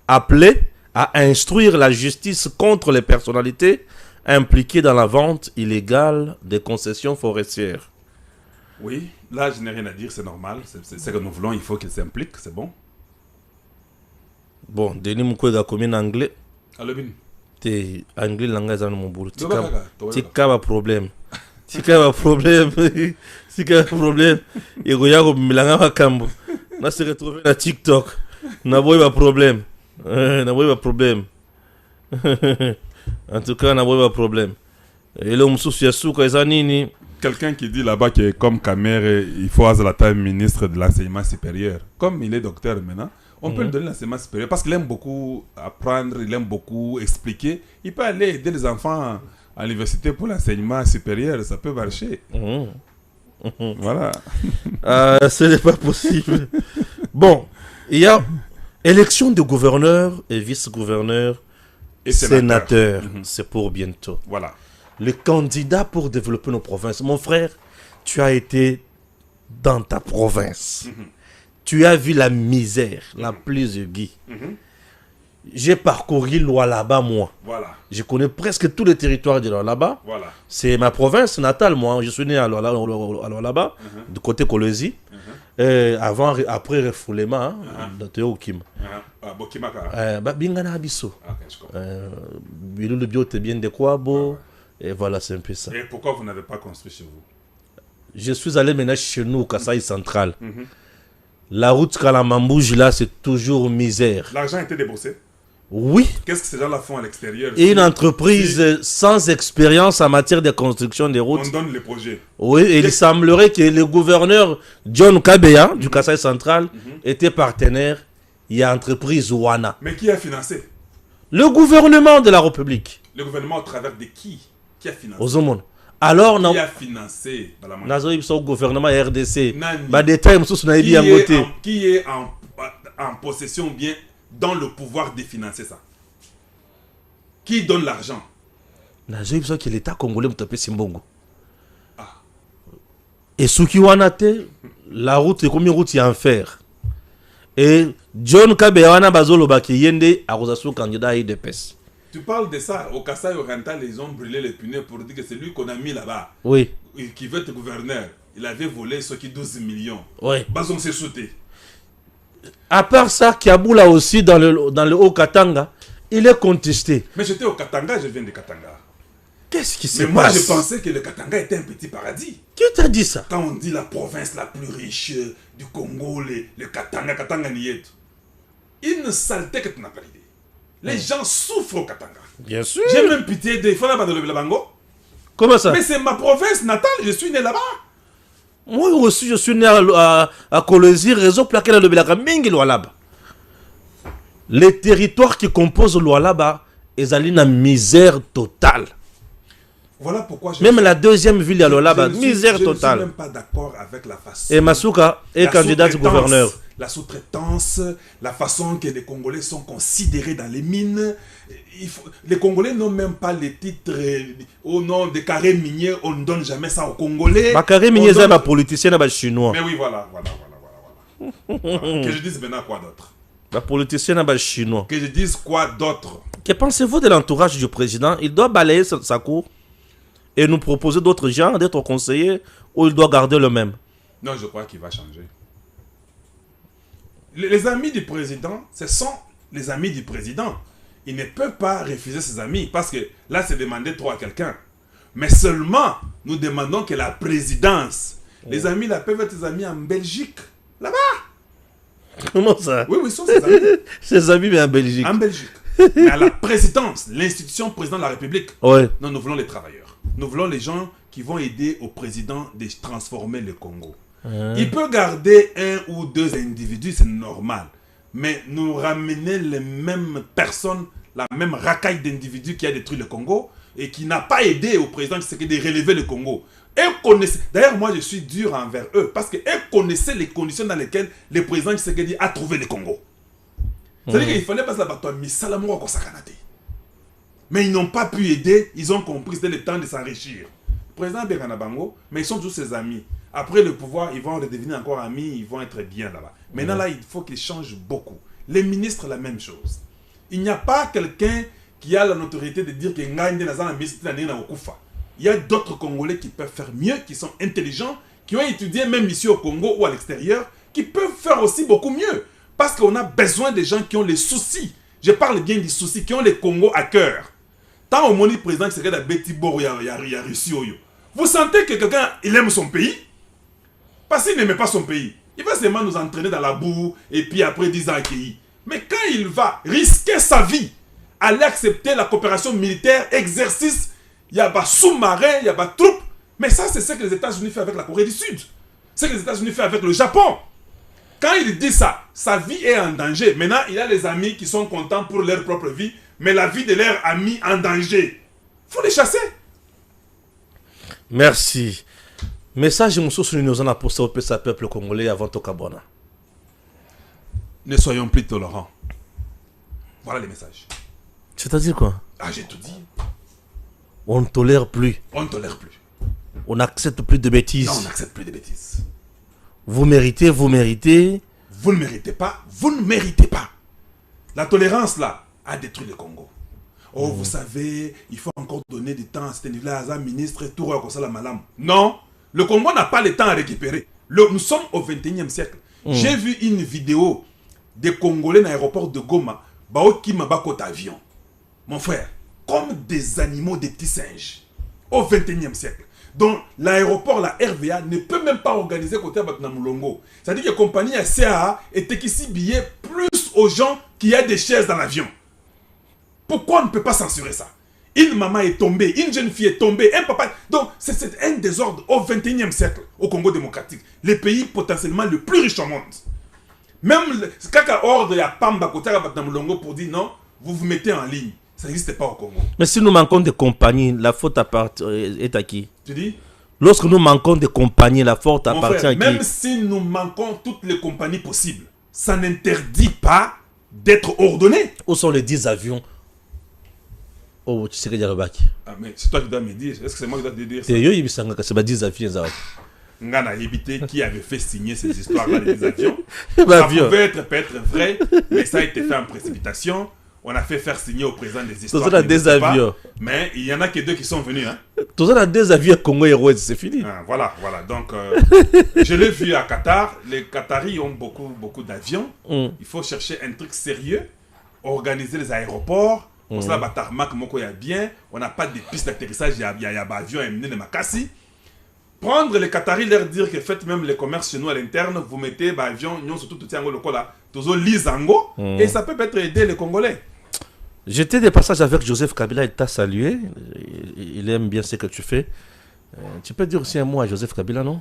appelait à instruire la justice contre les personnalités impliquées dans la vente illégale des concessions forestières. Oui, là, je n'ai rien à dire, c'est normal. C'est ce que nous voulons, il faut qu'ils s'impliquent, c'est bon. Bon, Denis Mukwege commis en anglais. Allô, bin. T'es anglais, langage dans mon boulot. Toba, Tika ba problème. Tika ba problème. Tika ba problème. Et goya ko milanga makambo. Na se retrouver na TikTok. Na boy ba problème. Na boy ba problème. En tout cas, na boy ba problème. Et là, on soucie souka ezanini. Quelqu'un qui dit là-bas que comme Kamer, il faut avoir la taille ministre de l'enseignement supérieur. Comme il est docteur maintenant, on peut lui donner l'enseignement supérieur parce qu'il aime beaucoup apprendre, il aime beaucoup expliquer. Il peut aller aider les enfants à l'université pour l'enseignement supérieur, ça peut marcher. Voilà. Ce n'est pas possible. Bon, il y a élection de gouverneur et vice-gouverneur et sénateur. C'est pour bientôt. Voilà. Le candidat pour développer nos provinces. Mon frère, tu as été dans ta province. Tu as vu la misère, la plus aiguë. J'ai parcouru Lualaba, moi. Voilà. Je connais presque tous les territoires de Lualaba. Voilà. C'est ma province natale, moi. Je suis né à Lualaba, du côté Kolwezi. Avant, après refoulement, dans Théokim. Bokimaka. Bingana Abisso. Ok, je comprends. Le bio est bien de Kwabo. Et voilà, c'est un peu ça. Et pourquoi vous n'avez pas construit chez vous? Je suis allé maintenant chez nous, au Kasaï Central. La route Kalamambouj, là, c'est toujours misère. L'argent a été déboursé? Oui. Qu'est-ce que ces gens-là font à l'extérieur? Et une entreprise sans expérience en matière de construction des routes. On donne les projets. Oui, et il semblerait que le gouverneur John Kabeya, du Kasaï Central, était partenaire. Il y a entreprise Wana. Mais qui a financé? Le gouvernement de la République. Le gouvernement au travers de qui? Qui a financé? Ozomon. Alors, qui a financé le gouvernement RDC. Qui est en possession bien dans le pouvoir de financer ça? Qui donne l'argent? Que l'État congolais m'a tapé Simbongo. Et ce qui wanate, la route est comme une route en fer. Et John Kabewana Bazolo Bakiyende a reçu candidat à IDPS. Tu parles de ça, au Kasaï oriental, ils ont brûlé les pneus pour dire que c'est lui qu'on a mis là-bas. Oui. Qui veut être gouverneur. Il avait volé ce qui 12 millions. Oui. Bazon s'est sauté. À part ça, Kiaboula aussi dans le Haut-Katanga, il est contesté. Mais j'étais au Katanga, je viens de Katanga. Qu'est-ce qui se passe? Mais moi, je pensais que le Katanga était un petit paradis. Qui t'a dit ça? Quand on dit la province la plus riche du Congo, le Katanga Niet. Une saleté que tu n'as pas l'idée. Les gens souffrent au Katanga. Bien sûr. J'ai même pitié des fois là-bas dans le Bango. Comment ça? Mais c'est ma province natale, je suis né là-bas. Moi aussi, je suis né à Kolwezi, raison pour laquelle le Belaka Mingi Lualaba. Les territoires qui composent Lualaba, ils ont une misère totale. Voilà pourquoi même la deuxième ville à Lualaba, misère totale. Je ne suis même pas d'accord avec la façon. Et Masuka est candidat du gouverneur. La sous-traitance, la façon que les Congolais sont considérés dans les mines. Les Congolais n'ont même pas les titres au nom des carrés miniers. On ne donne jamais ça aux Congolais. Les carrés miniers, c'est les politiciens chinois. Mais oui, voilà. Que je dise maintenant quoi d'autre? Les politiciens chinois. Que je dise quoi d'autre? Que pensez-vous de l'entourage du président? Il doit balayer sa cour et nous proposer d'autres gens, d'être conseillers, ou il doit garder le même? Non, je crois qu'il va changer. Les amis du président, ce sont les amis du président. Il ne peut pas refuser ses amis parce que là, c'est demander trop à quelqu'un. Mais seulement, nous demandons que la présidence, les amis là peuvent être des amis en Belgique, là-bas. Comment ça? Oui, ils sont ses amis. Ses amis, mais en Belgique. En Belgique. Mais à la présidence, l'institution président de la République, ouais. Non, nous voulons les travailleurs. Nous voulons les gens qui vont aider au président de transformer le Congo. Il peut garder un ou deux individus, c'est normal. Mais nous ramener les mêmes personnes, la même racaille d'individus qui a détruit le Congo et qui n'a pas aidé au président Tshisekedi de relever le Congo. D'ailleurs, moi, je suis dur envers eux parce qu'ils connaissaient les conditions dans lesquelles le président Tshisekedi a trouvé le Congo. C'est-à-dire qu'il fallait passer la bataille, mais ils n'ont pas pu aider, ils ont compris, c'était le temps de s'enrichir. Le président Bekana Bango, mais ils sont tous ses amis. Après le pouvoir, ils vont redevenir encore amis, ils vont être bien là-bas. Maintenant, là, il faut qu'ils changent beaucoup. Les ministres, la même chose. Il n'y a pas quelqu'un qui a la notoriété de dire que Ngande Nazana ministre na Okufa. Il y a d'autres Congolais qui peuvent faire mieux, qui sont intelligents, qui ont étudié même ici au Congo ou à l'extérieur, qui peuvent faire aussi beaucoup mieux. Parce qu'on a besoin de gens qui ont les soucis. Je parle bien des soucis, qui ont les Congo à cœur. Tant au moni président qui se regarde à Betty Bor, il y a Russie. Vous sentez que quelqu'un, il aime son pays? Parce qu'il n'aimait pas son pays. Il va seulement nous entraîner dans la boue et puis après 10 ans accueillis. Mais quand il va risquer sa vie, aller accepter la coopération militaire, exercice, il y a pas sous-marin, il y a pas troupes. Mais ça, c'est ce que les États-Unis font avec la Corée du Sud. C'est ce que les États-Unis font avec le Japon. Quand il dit ça, sa vie est en danger. Maintenant, il a les amis qui sont contents pour leur propre vie, mais la vie de leurs amis en danger. Il faut les chasser. Merci. Message Moussou sur nous en pour ça au peuple congolais avant Tokabona. Ne soyons plus tolérants. Voilà les messages. C'est-à-dire quoi? Ah, j'ai tout dit. On ne tolère plus. On ne tolère plus. On n'accepte plus de bêtises. Non, on n'accepte plus de bêtises. Vous méritez, vous méritez. Vous ne méritez pas, vous ne méritez pas. La tolérance là a détruit le Congo. Oh, vous savez, il faut encore donner du temps à cet niveau-là, à un ministre et tout, comme ça la malam. Non, le Congo n'a pas le temps à récupérer. Nous sommes au 21e siècle. J'ai vu une vidéo des Congolais dans l'aéroport de Goma, qui m'a battu avion. Mon frère, comme des animaux, des petits singes. Au 21e siècle. Donc, l'aéroport, la RVA, ne peut même pas organiser côté Batnamulongo. C'est-à-dire que la compagnie CAA était ici billet plus aux gens qui ont des chaises dans l'avion. Pourquoi on ne peut pas censurer ça? Une maman est tombée, une jeune fille est tombée, un papa... Donc, c'est un désordre au 21e siècle, au Congo démocratique. Le pays potentiellement le plus riche au monde. Même quand il y a ordre, il y a Pamba côté Batnamulongo pour dire non, vous vous mettez en ligne. Ça n'existe pas au Congo. Mais si nous manquons de compagnie, la faute est à qui? Tu dis? Lorsque nous manquons de compagnie, la faute appartient à qui? Même si nous manquons toutes les compagnies possibles, ça n'interdit pas d'être ordonné. Où sont les 10 avions? Oh, tu sais que Dialobaki. Ah, mais c'est toi qui dois me dire. Est-ce que c'est moi qui dois te dire ça? C'est 10 avions. Ngana évité qui avait fait signer ces histoires-là des avions. Ça pouvait peut-être vrai, mais ça a été fait en précipitation. On a fait faire signer au président des histoires. Tous des avions. Mais il y en a que 2 qui sont venus. Hein. Tous des avions Congo Airways, c'est fini. Ah, voilà. Donc, je l'ai vu à Qatar. Les Qataris ont beaucoup d'avions. Il faut chercher un truc sérieux. Organiser les aéroports. Pour cela, Batarmak, Moko, il y a bien. On n'a pas de pistes d'atterrissage. Il y a avion à mener de Makassi. Prendre les Qataris, leur dire que faites même les commerces chez nous à l'interne, vous mettez l'avion, nous surtout tout le local là, toujours lisango, et ça peut peut-être aider les Congolais. J'étais des passages avec Joseph Kabila, il t'a salué, il aime bien ce que tu fais. Tu peux dire aussi un mot à Joseph Kabila, non?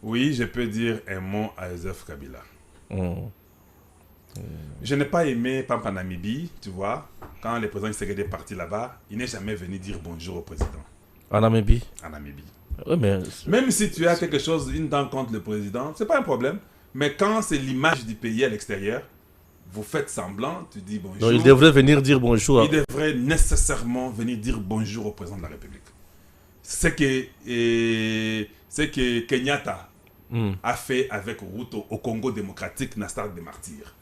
Oui, je peux dire un mot à Joseph Kabila. Je n'ai pas aimé Pampa Namibie, tu vois, quand le président Tshisekedi est parti là-bas, il n'est jamais venu dire bonjour au président. En Namibie? En Namibie. Ouais, mais... Même si tu as quelque chose, une dent contre le président, c'est pas un problème. Mais quand c'est l'image du pays à l'extérieur, vous faites semblant, tu dis bonjour. Non, il devrait venir dire bonjour. Il devrait nécessairement venir dire bonjour au président de la République. C'est que Kenyatta a fait avec Ruto au Congo démocratique, na Stade des Martyrs.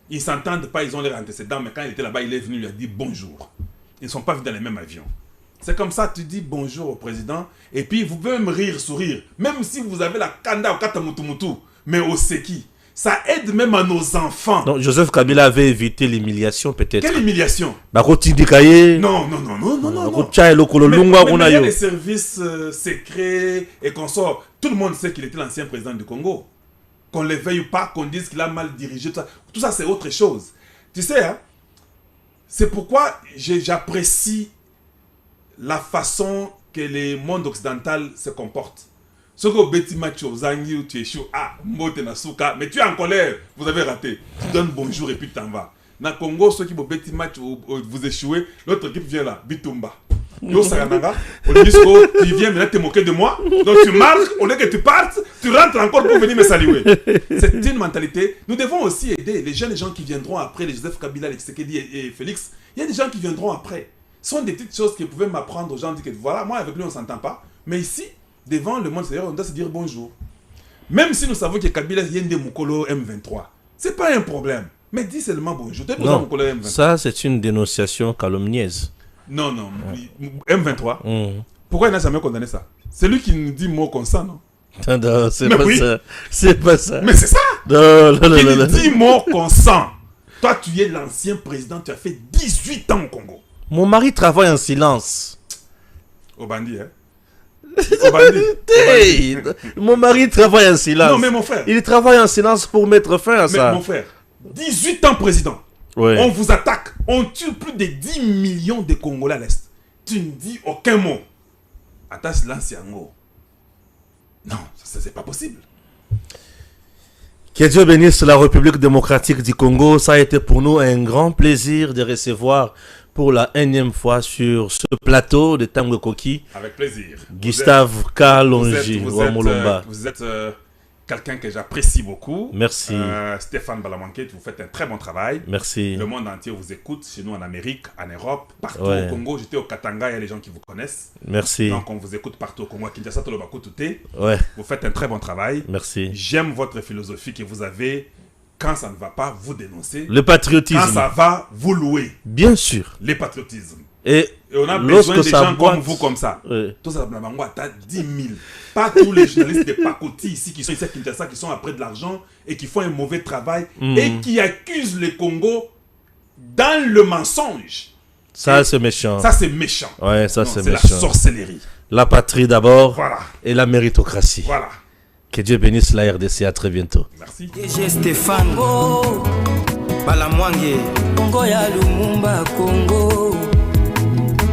Ils ne s'entendent pas, ils ont leurs antécédents, mais quand il était là-bas, il est venu lui a dit bonjour. Ils ne sont pas venus dans les mêmes avions. C'est comme ça, tu dis bonjour au président, et puis vous pouvez me rire, sourire. Même si vous avez la kanda au katamutumutu, mais au seki. Ça aide même à nos enfants. Donc Joseph Kabila avait évité l'humiliation peut-être. Quelle humiliation? Non. Mais il y a les services secrets et qu'on sort. Tout le monde sait qu'il était l'ancien président du Congo. Qu'on le veuille ou pas, qu'on dise qu'il a mal dirigé, tout ça c'est autre chose. Tu sais, hein, c'est pourquoi j'apprécie la façon que le monde occidental se comporte. Ce que Betty Macho, Zangi, tu échoues, mais tu es en colère, vous avez raté. Tu donnes bonjour et puis tu t'en vas. Dans le Congo, ceux qui vont Betty Macho, vous échouez, l'autre équipe vient là, Bitumba. Yo Saranaga, tu viens maintenant te moquer de moi, donc tu marches, au lieu que tu partes, tu rentres encore pour venir me saluer. C'est une mentalité. Nous devons aussi aider les jeunes gens qui viendront après, les Joseph Kabila, les Tshisekedi et Félix. Il y a des gens qui viendront après. Ce sont des petites choses qui pouvaient m'apprendre aux gens, dire que voilà, moi avec lui on ne s'entend pas, mais ici, devant le monde extérieur, on doit se dire bonjour. Même si nous savons que Kabila y a des Mukolo M23, c'est pas un problème. Mais dis seulement bonjour. Non, Mukolo M23. ça c'est une dénonciation calomnieuse. Non, M23. Pourquoi il n'a jamais condamné ça? C'est lui qui nous dit mot consent, non? Non, c'est pas ça. C'est pas ça. Mais c'est ça. Non. Il nous dit mot consent. Toi, tu es l'ancien président, tu as fait 18 ans au Congo. Mon mari travaille en silence. Au bandit, hein? Au bandit. Hey, mon mari travaille en silence. Non, mais mon frère. Il travaille en silence pour mettre fin à ça. Mais mon frère, 18 ans président. Ouais. On vous attaque. On tue plus de 10 millions de Congolais à l'Est. Tu ne dis aucun mot. Attends, silence, Yango. Non, ça c'est pas possible. Que Dieu bénisse la République démocratique du Congo. Ça a été pour nous un grand plaisir de recevoir pour la énième fois sur ce plateau de Tanguy Koki. Avec plaisir. Gustave Kalonji Wamulomba. Vous êtes quelqu'un que j'apprécie beaucoup. Merci. Stéphane Balamanquet, vous faites un très bon travail. Merci. Le monde entier vous écoute, chez nous en Amérique, en Europe, partout au Congo. J'étais au Katanga, il y a des gens qui vous connaissent. Merci. Donc on vous écoute partout au Congo. À Kinshasa, Tolobakou, Touté. Ouais. Vous faites un très bon travail. Merci. J'aime votre philosophie que vous avez. Quand ça ne va pas, vous dénoncez. Le patriotisme. Quand ça va, vous louez. Bien sûr. Les patriotismes. Et on a besoin de gens boite, comme vous comme ça. Ouais. Tout ça, t'as 10 000. Pas tous les journalistes de Pakoti ici qui sont ici à Kinshasa, qui sont après de l'argent et qui font un mauvais travail et qui accusent le Congo dans le mensonge. Ça, c'est méchant. Ça, c'est méchant. Ouais, ça, c'est méchant. C'est la sorcellerie. La patrie d'abord. Voilà. Et la méritocratie. Voilà. Que Dieu bénisse la RDC. À très bientôt. Merci. DG Stéphane Balamwange Congo ya Lumumba Congo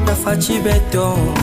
Tafachi Beton